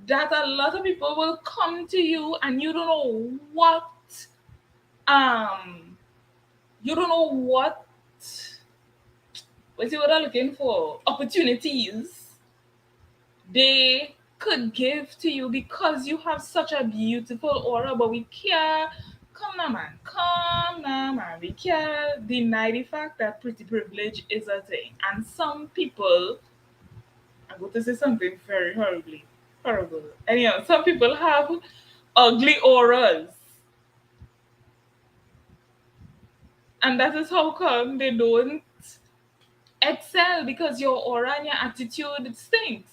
A: that a lot of people will come to you and um you don't know what's the word I'm looking for? Opportunities they could give to you because you have such a beautiful aura, but we can't come now, man. We can't deny the fact that pretty privilege is a thing. And some people, I'm going to say something very horrible. Anyhow, some people have ugly auras, and that is how come they don't excel because your aura and your attitude stinks.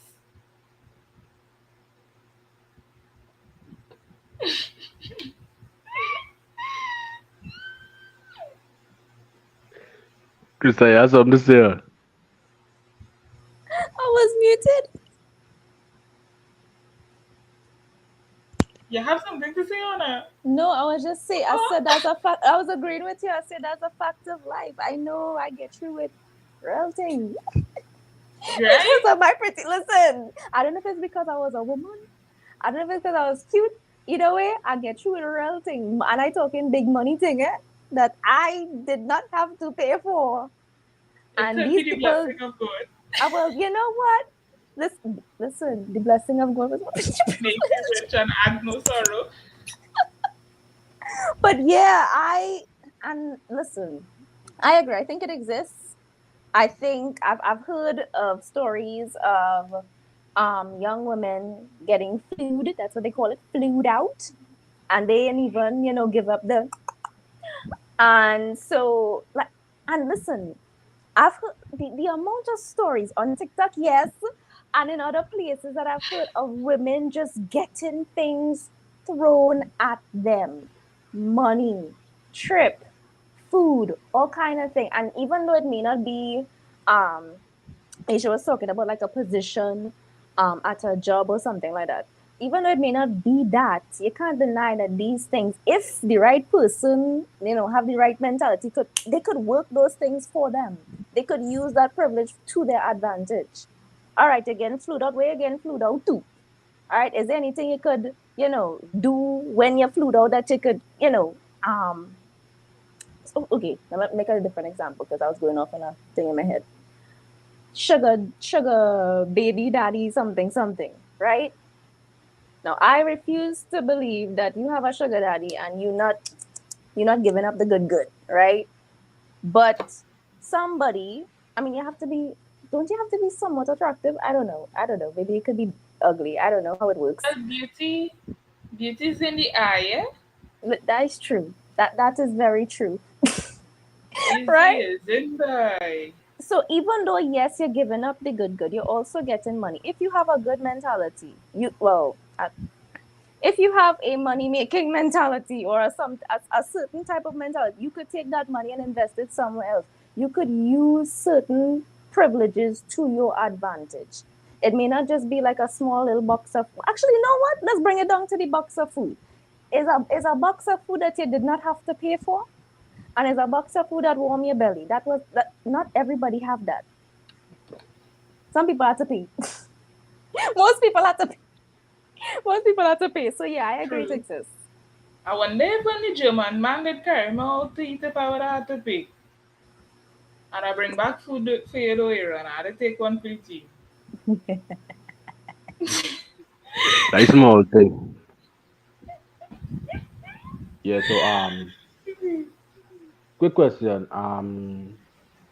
C: Krista, you have something to say?
B: I was muted.
A: You have something to say on it?
B: No, I was just saying, I
A: Oh,
B: said that's a fact. I was agreeing with you. I said that's a fact of life. I know I get through with real things.
A: right?
B: Because of my pretty, listen, I don't know if it's because I was a woman. I don't know if it's because I was cute. Either way, I get through with a real thing. And I talking big money thing, that I did not have to pay for.
A: It
B: And
A: could be
B: these
A: the
B: people,
A: blessing of God.
B: I will, you know what? Listen, the blessing of God was.
A: Make you rich and add no sorrow.
B: But yeah, and listen, I agree. I think it exists. I think I've heard of stories of young women getting flued. That's what they call it, flued out, and they ain't even give up the. And so like, and listen, I've heard the amount of stories on TikTok, yes, and in other places that I've heard of women just getting things thrown at them, money, trip, food, all kind of thing. And even though it may not be um Asia was talking about like a position at a job or something like that. Even though it may not be that, you can't deny that these things, if the right person, have the right mentality, they could work those things for them. They could use that privilege to their advantage. All right, again, flued out, where again, flued out too. All right, is there anything you could, do when you're flued out that you could, okay, let me make a different example because I was going off on a thing in my head. Sugar baby daddy something something, right? Now I refuse to believe that you have a sugar daddy and you're not giving up the good, right? But somebody, I mean, you have to be, don't you have to be somewhat attractive? I don't know, maybe it could be ugly. I don't know how it works.
A: Well, beauty is in the eye, eh?
B: But that is true. That is very true.
A: Beauty
B: Right?
A: is in the eye.
B: So even though yes, you're giving up the good, you're also getting money. If you have a good mentality, if you have a money making mentality or a certain type of mentality, you could take that money and invest it somewhere else. You could use certain privileges to your advantage. It may not just be like a small little box of, actually, you know what, let's bring it down to the box of food. Is a box of food that you did not have to pay for, and is a box of food that warm your belly. That not everybody have that. Some people have to pay. most people have to pay. Most people have to pay. So yeah, I agree it
A: True.
B: exists.
A: I wonder if when the German man did carry me out to eat if I would have had to pay. And I bring back food for you though, and I had to take one for the team.
C: That is small thing. Yeah. So quick question.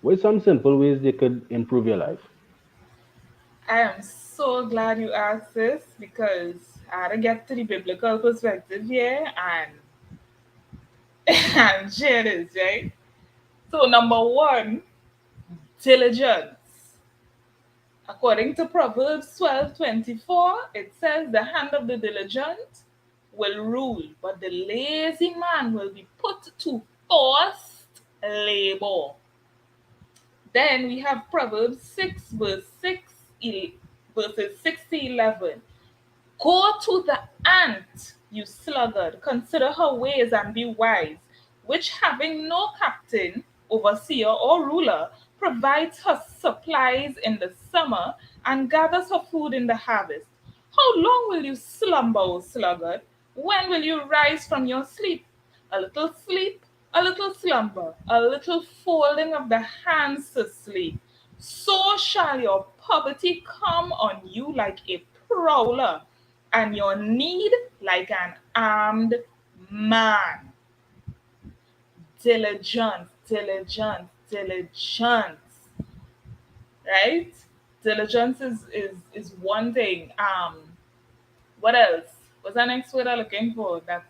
C: What are some simple ways they could improve your life?
A: I am so glad you asked this because I had to get to the biblical perspective here and and share this, right? So number one, diligence. According to Proverbs 12:24, it says the hand of the diligent will rule, but the lazy man will be put to forced labor. Then we have Proverbs 6, verses 6 to 11. Go to the ant, you sluggard, consider her ways and be wise, which having no captain, overseer, or ruler, provides her supplies in the summer and gathers her food in the harvest. How long will you slumber, O sluggard? When will you rise from your sleep, a little slumber, a little folding of the hands to sleep. So shall your poverty come on you like a prowler, and your need like an armed man. Diligence, diligence, diligence, right? Diligence is one thing. What else? What's the next word I'm looking for? That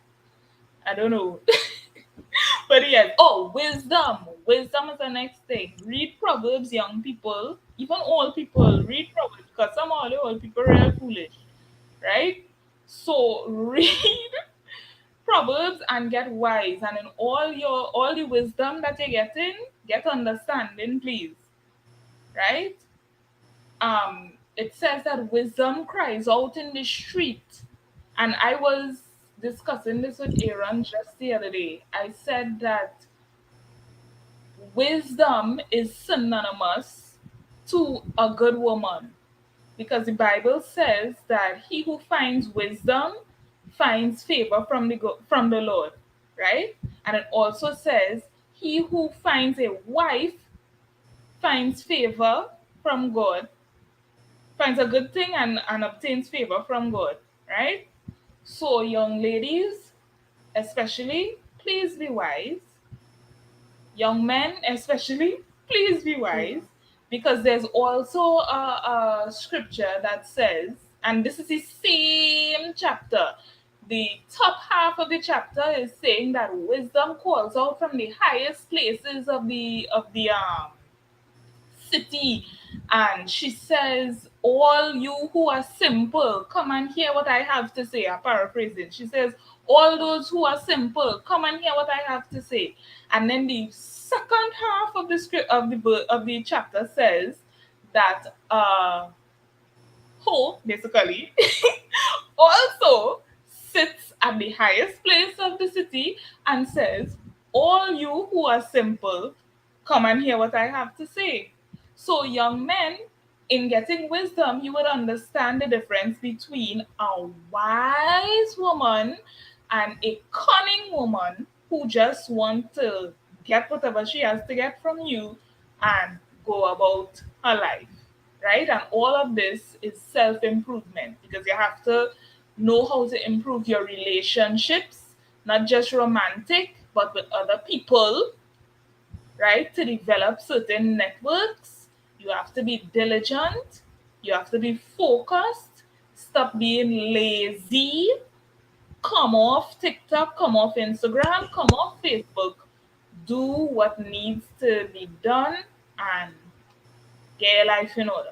A: I don't know. But yes, oh, wisdom. Wisdom is the next thing. Read Proverbs, young people, even old people, read Proverbs because some of the old people are real foolish, right? So read Proverbs and get wise, and in all the wisdom that you're getting, get understanding, please, right? It says that wisdom cries out in the street, and I was discussing this with Aaron just the other day. I said that wisdom is synonymous to a good woman because the Bible says that he who finds wisdom finds favor from the Lord, right? And it also says he who finds a wife finds favor from God. finds a good thing and obtains favor from God, right? So, young ladies, especially, please be wise. Young men, especially, please be wise. Because there's also a scripture that says, and this is the same chapter, the top half of the chapter is saying that wisdom calls out from the highest places of the city. And she says, all you who are simple, come and hear what I have to say. I'm paraphrasing. She says, all those who are simple, come and hear what I have to say. And then the second half of the script of the chapter says that who basically also sits at the highest place of the city and says, all you who are simple, come and hear what I have to say. So, young men, in getting wisdom, you would understand the difference between a wise woman and a cunning woman who just want to get whatever she has to get from you and go about her life, right? And all of this is self improvement because you have to know how to improve your relationships, not just romantic, but with other people, right? To develop certain networks, you have to be diligent, you have to be focused, stop being lazy, come off TikTok, come off Instagram, come off Facebook. Do what needs to be done and get your life in order.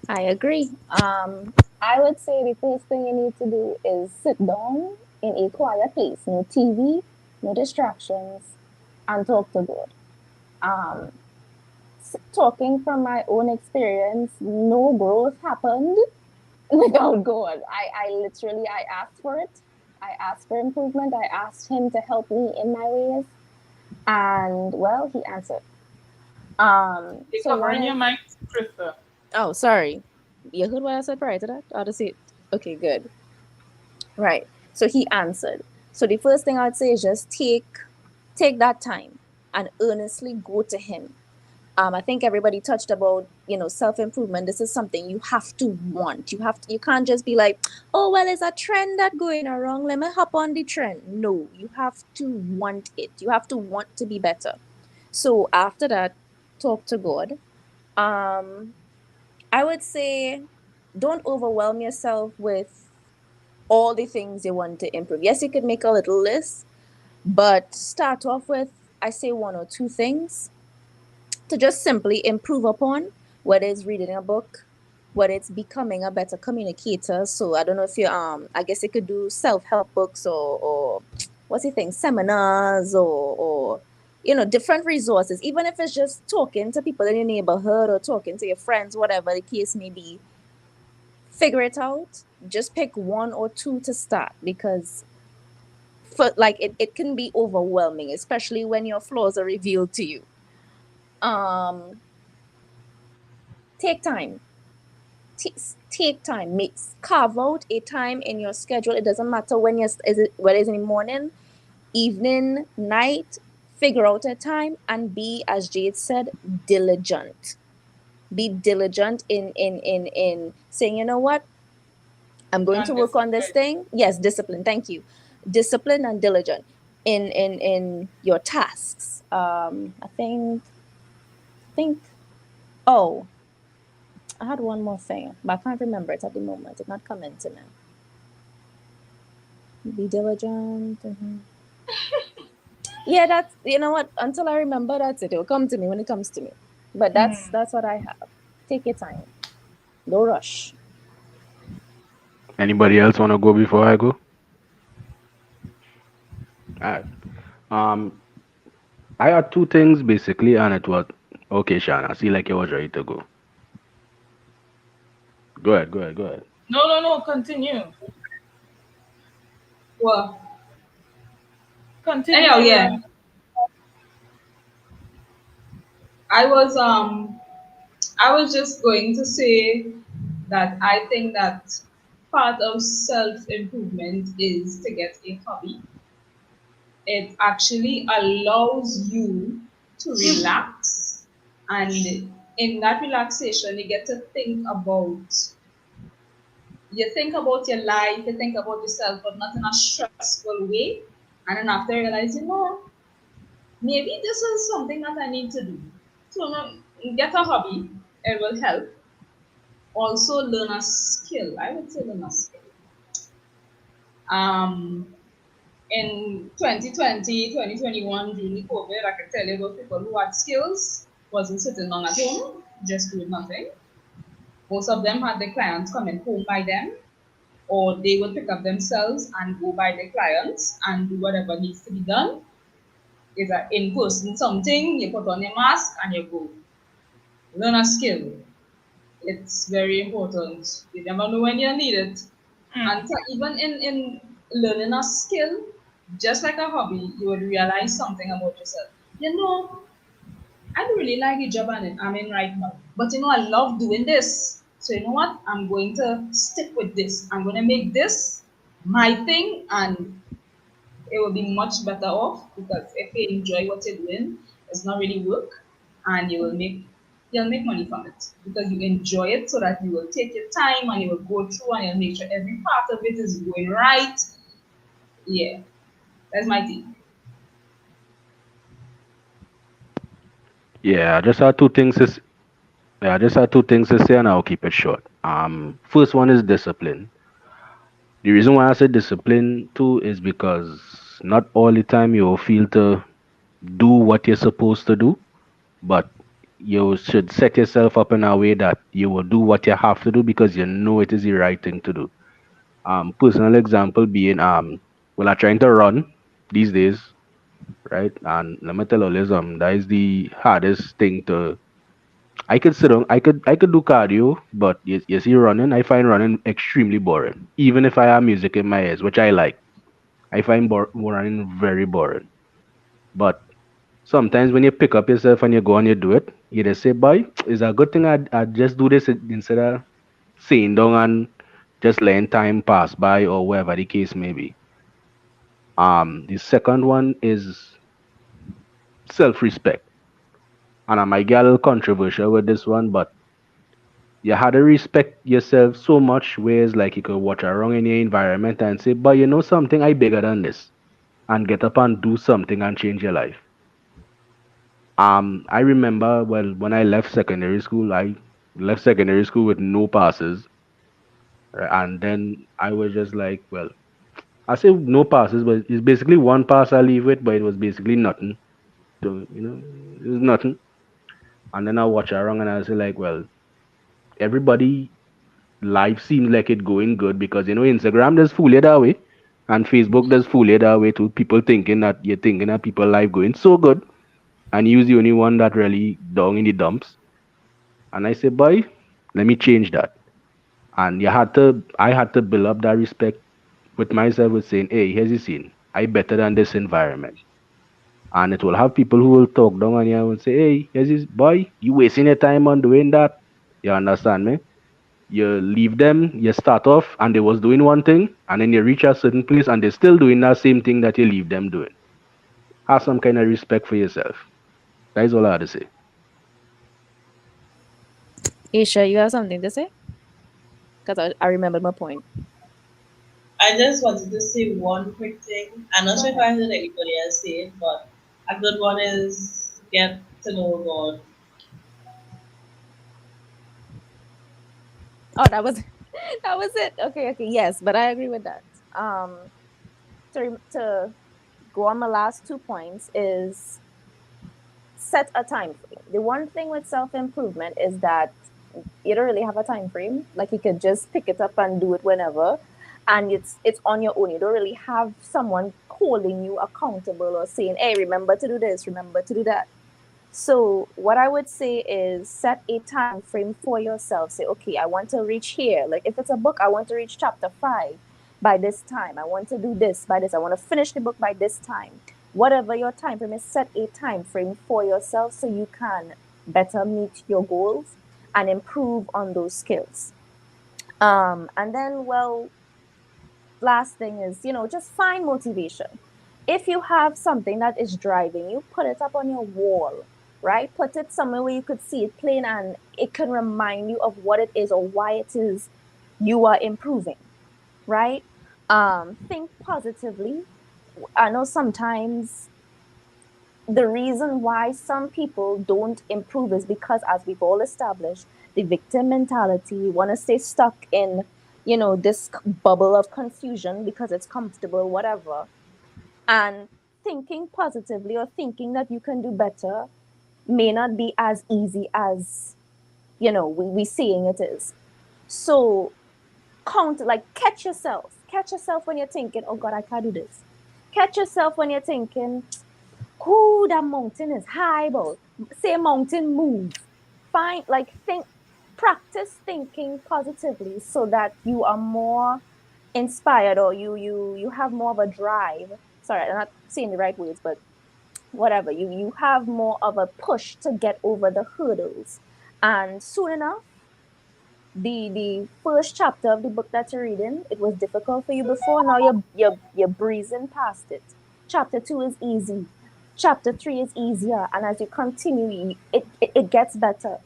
B: I agree. I would say the first thing you need to do is sit down in a quiet place, no TV, no distractions, and talk to God. Um, Talking from my own experience, no growth happened without God. I literally, I asked for it. I asked for improvement. I asked Him to help me in my ways, and well, He answered.
A: They
B: So
A: covering
B: one
A: your
B: is,
A: mic, Krista.
B: oh, sorry, you heard what I said prior to that? I'll just see. Okay, good. Right. So he answered. So the first thing I'd say is just take that time and earnestly go to him. I think everybody touched about, self improvement. This is something you have to want. You can't just be like, oh well, it's a trend that going around. Let me hop on the trend. No, you have to want it. You have to want to be better. So after that, talk to God. Um, I would say don't overwhelm yourself with all the things you want to improve. Yes, you could make a little list, but start off with, I say, one or two things to just simply improve upon, whether it's reading a book, whether it's becoming a better communicator. So I don't know if you I guess you could do self-help books or what's the thing, seminars or different resources, even if it's just talking to people in your neighborhood or talking to your friends, whatever the case may be. Figure it out. Just pick one or two to start, because for like it can be overwhelming, especially when your flaws are revealed to you. um Take time. Take time. Carve out a time in your schedule. It doesn't matter when you're, whether it's in the morning, evening, night. Figure out a time and be, as Jade said, diligent. Be diligent in saying, you know what, I'm going to
A: And
B: work on this
A: discipline.
B: thing. Yes, discipline. Thank you. Discipline and diligent in your tasks. I think. Oh, I had one more thing, but I can't remember it at the moment. It's not coming to me. Be diligent. Yeah, that's, you know what. Until I remember, that's it. It will come to me when it comes to me. But that's what I have. Take your time. No rush.
C: Anybody else want to go before I go? Alright. Um, I had two things basically, and it was okay, Sean. I see like you was ready to go. Go ahead, go ahead, go ahead.
A: No, no, no. Continue.
E: Well,
A: Continue,
E: anyhow, yeah,
A: Aaron.
E: I was um I was just going to say that I think that part of self improvement is to get a hobby. It actually allows you to relax. And in that relaxation, you get to think about your life, you think about yourself, but not in a stressful way. And then after you realize, maybe this is something that I need to do. So get a hobby, it will help. Also learn a skill. I would say learn a skill. Um, in 2020, 2021, during the COVID, I can tell you those people who had skills wasn't sitting down at home, just doing nothing. Most of them had their clients coming home by them, or they would pick up themselves and go by their clients and do whatever needs to be done. It's an in-person something, you put on your mask and you go. Learn a skill. It's very important. You never know when you need it. And so even in learning a skill, just like a hobby, you would realize something about yourself. I don't really like the job I'm in right now, but I love doing this. So you know what? I'm going to stick with this. I'm going to make this my thing, and it will be much better off because if you enjoy what you're doing, it's not really work, and you'll make money from it because you enjoy it, so that you will take your time and you will go through and you'll make sure every part of it is going right. Yeah, that's my thing.
C: Yeah, I just had two things to yeah, I just had two things to say, and I'll keep it short. First one is discipline. The reason why I say discipline too is because not all the time you will feel to do what you're supposed to do, but you should set yourself up in a way that you will do what you have to do because you know it is the right thing to do. Personal example being well, I'm trying to run these days, right? And let me tell you, Liz, that is the hardest thing to. I could sit on, I could do cardio, but you see running, I find running extremely boring. Even if I have music in my ears, which I like, I find running very boring. But sometimes when you pick up yourself and you go and you do it, you just say, boy, it's a good thing I just do this instead of sitting down and just letting time pass by or whatever the case may be. The second one is self-respect. And I might get a little controversial with this one, but you had to respect yourself so much whereas like you could watch around in your environment and say, but you know something, I bigger than this. And get up and do something and change your life. I remember well when I left secondary school, I left secondary school with no passes. Right? And then I was just like, well, I say no passes, but it's basically one pass I leave with, but it was basically nothing. So, it was nothing. And then I watch around and I say like, well, everybody life seems like it going good because Instagram does fool you that way. And Facebook does fool you that way too. People thinking that you're thinking that people life going so good and you's the only one that really down in the dumps. And I say, boy, let me change that. And I had to build up that respect with myself with saying, hey, here's the scene. I better than this environment. And it will have people who will talk down on you and will say, hey, here's this boy, you wasting your time on doing that. You understand me? You leave them, you start off and they was doing one thing, and then you reach a certain place and they're still doing that same thing that you leave them doing. Have some kind of respect for yourself. That is all I had to say.
B: Isha, you have something to say? Because I remembered my point.
D: I just wanted to say one quick thing. I'm not
B: Go
D: sure if
B: ahead.
D: I heard anybody else say it, but a good one is get to know God.
B: Oh, that was that was it. Okay, okay, yes, but I agree with that. To go on my last 2 points is set a time frame. The one thing with self improvement is that you don't really have a time frame. Like you could just pick it up and do it whenever, and it's on your own. You don't really have someone holding you accountable or saying, "Hey, remember to do this, remember to do that." So what I would say is set a time frame for yourself. Say, okay, I want to reach here. Like if it's a book, I want to reach chapter 5 by this time. I want to do this by this. I want to finish the book by this time. Whatever your time frame is, set a time frame for yourself so you can better meet your goals and improve on those skills. And then, well, last thing is, just find motivation. If you have something that is driving you, put it up on your wall. right? Put it somewhere where you could see it plain and it can remind you of what it is or why it is you are improving, right? Think positively. I know sometimes the reason why some people don't improve is because, as we've all established, the victim mentality, we want to stay stuck in, this bubble of confusion because it's comfortable, whatever. And thinking positively or thinking that you can do better may not be as easy as, we saying it is. So catch yourself when you're thinking, oh God, I can't do this. Catch yourself when you're thinking, who that mountain is high, but say mountain move. Find think practice thinking positively so that you are more inspired, or you have more of a drive. Sorry, I'm not saying the right words, but whatever. You have more of a push to get over the hurdles. And soon enough, the first chapter of the book that you're reading, it was difficult for you before. Now you're breezing past it. Chapter 2 is easy. Chapter 3 is easier. And as you continue, it gets better.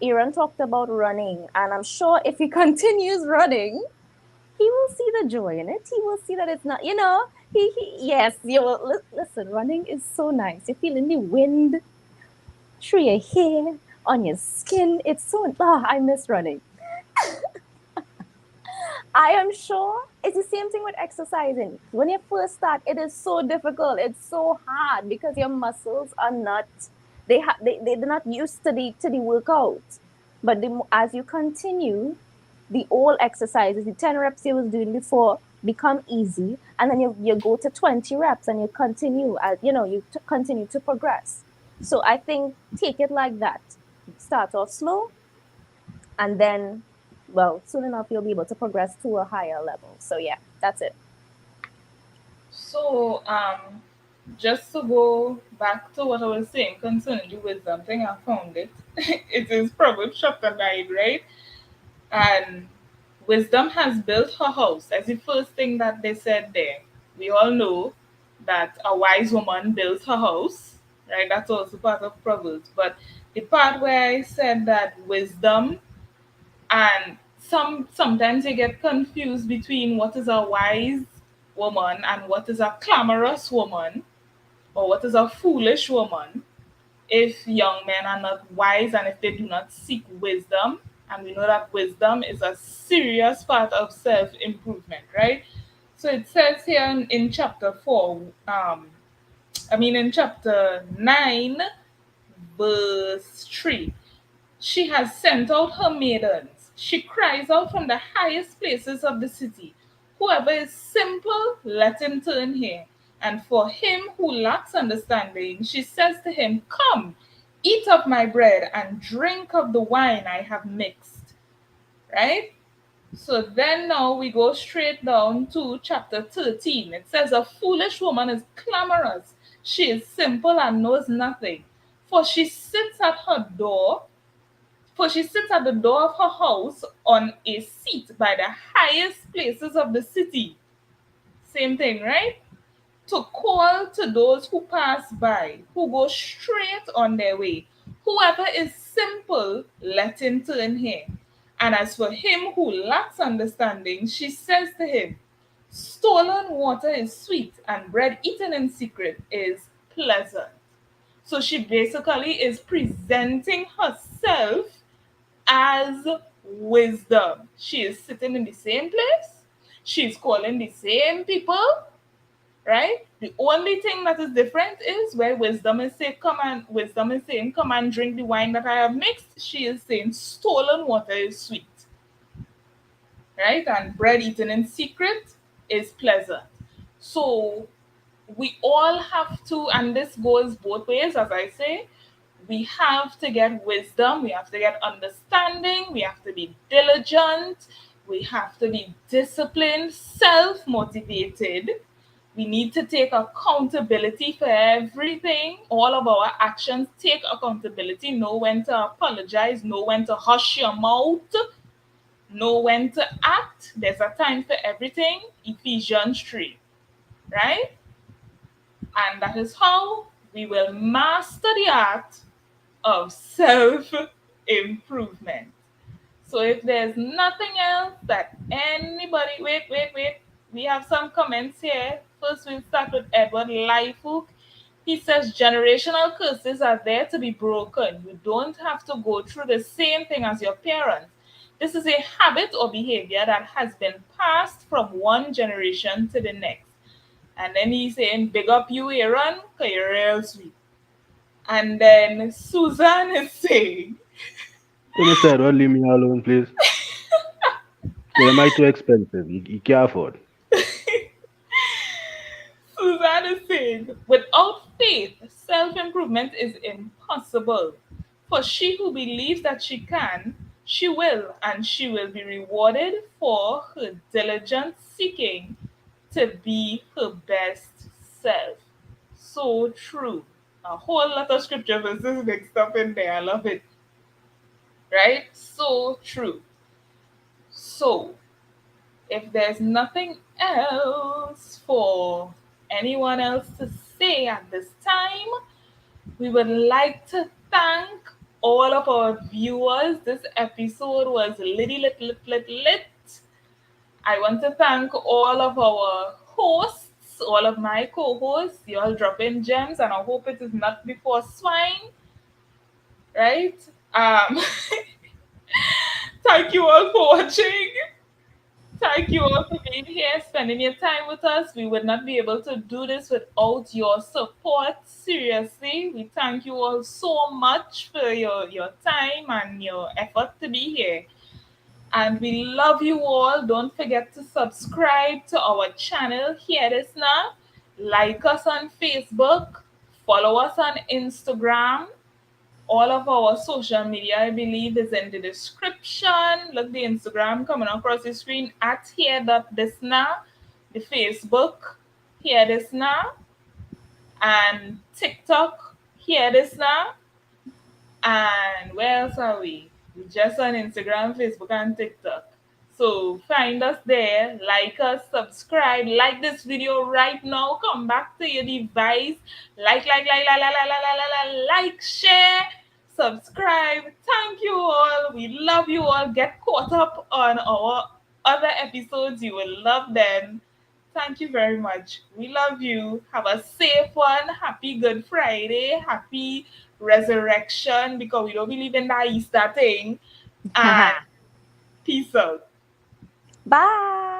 B: Aaron talked about running, and I'm sure if he continues running, he will see the joy in it. He will see that it's not, he yes, you will listen, running is so nice. You're feeling the wind through your hair, on your skin. It's so, I miss running. I am sure it's the same thing with exercising. When you first start, it is so difficult. It's so hard because your muscles are not they're not used to the workout. But as you continue, the old exercises, the 10 reps you was doing before become easy, and then you go to 20 reps and you continue as continue to progress. So I think take it like that. Start off slow, and then, well, soon enough you'll be able to progress to a higher level. So yeah, that's it.
A: So, just to go back to what I was saying concerning the wisdom thing, I found it. It is Proverbs chapter 9, right? And wisdom has built her house. That's the first thing that they said there. We all know that a wise woman builds her house, right? That's also part of Proverbs. But the part where I said that wisdom, and sometimes you get confused between what is a wise woman and what is a clamorous woman, or what is a foolish woman, if young men are not wise and if they do not seek wisdom. And we know that wisdom is a serious part of self improvement, right? So it says here in chapter 4, in chapter 9, verse 3. She has sent out her maidens. She cries out from the highest places of the city. Whoever is simple, let him turn here. And for him who lacks understanding, she says to him, come, eat of my bread and drink of the wine I have mixed. Right? So then now we go straight down to chapter 13. It says, a foolish woman is clamorous. She is simple and knows nothing. For she sits at her door for she sits at the door of her house on a seat by the highest places of the city. Same thing, right? To call to those who pass by, who go straight on their way. Whoever is simple, let him turn here. And as for him who lacks understanding, she says to him, stolen water is sweet, and bread eaten in secret is pleasant. So she basically is presenting herself as wisdom. She is sitting in the same place. She's calling the same people, right? The only thing that is different is where wisdom is saying, come and drink the wine that I have mixed. She is saying stolen water is sweet, right? And bread eaten in secret is pleasant. So we all have to, and this goes both ways, as I say, we have to get wisdom, we have to get understanding, we have to be diligent, we have to be disciplined, self motivated. We need to take accountability for everything, all of our actions. Take accountability, know when to apologize, know when to hush your mouth, know when to act. There's a time for everything. Ephesians 3, right? And that is how we will master the art of self improvement. So if there's nothing else that anybody, wait, we have some comments here. First, we'll start with Edward Lifehook. He says generational curses are there to be broken. You don't have to go through the same thing as your parents. This is a habit or behavior that has been passed from one generation to the next. And then he's saying, big up you, Aaron, because you're real sweet. And then Susan is saying,
C: Hey, Mr. Edward, leave me alone, please. Well, am I too expensive? You can't afford.
A: Suzanne is saying, without faith, self improvement is impossible. For she who believes that she can, she will, and she will be rewarded for her diligent seeking to be her best self. So true. A whole lot of scripture verses mixed up in there. I love it. Right? So true. So, if there's nothing else for anyone else to say at this time, we would like to thank all of our viewers. This episode was litty lit. I want to thank all of our hosts, all of my co-hosts. You all drop in gems, and I hope it is not before swine, right? Um, thank you all for watching. Thank you all for being here, spending your time with us. We would not be able to do this without your support. Seriously, we thank you all so much for your time and your effort to be here. And we love you all. Don't forget to subscribe to our channel. Here it is now. Like us on Facebook. Follow us on Instagram. All of our social media, I believe, is in the description. Look, the Instagram coming across the screen at here.thisnow, the Facebook, here this now, and TikTok, here this now. And where else are we? We just on Instagram, Facebook, and TikTok. So find us there, like us, subscribe, like this video right now. Come back to your device, like, share, subscribe. Thank you all. We love you all. Get caught up on our other episodes. You will love them. Thank you very much. We love you. Have a safe one. Happy Good Friday. Happy Resurrection because we don't believe in that Easter thing. And peace out.
B: Bye.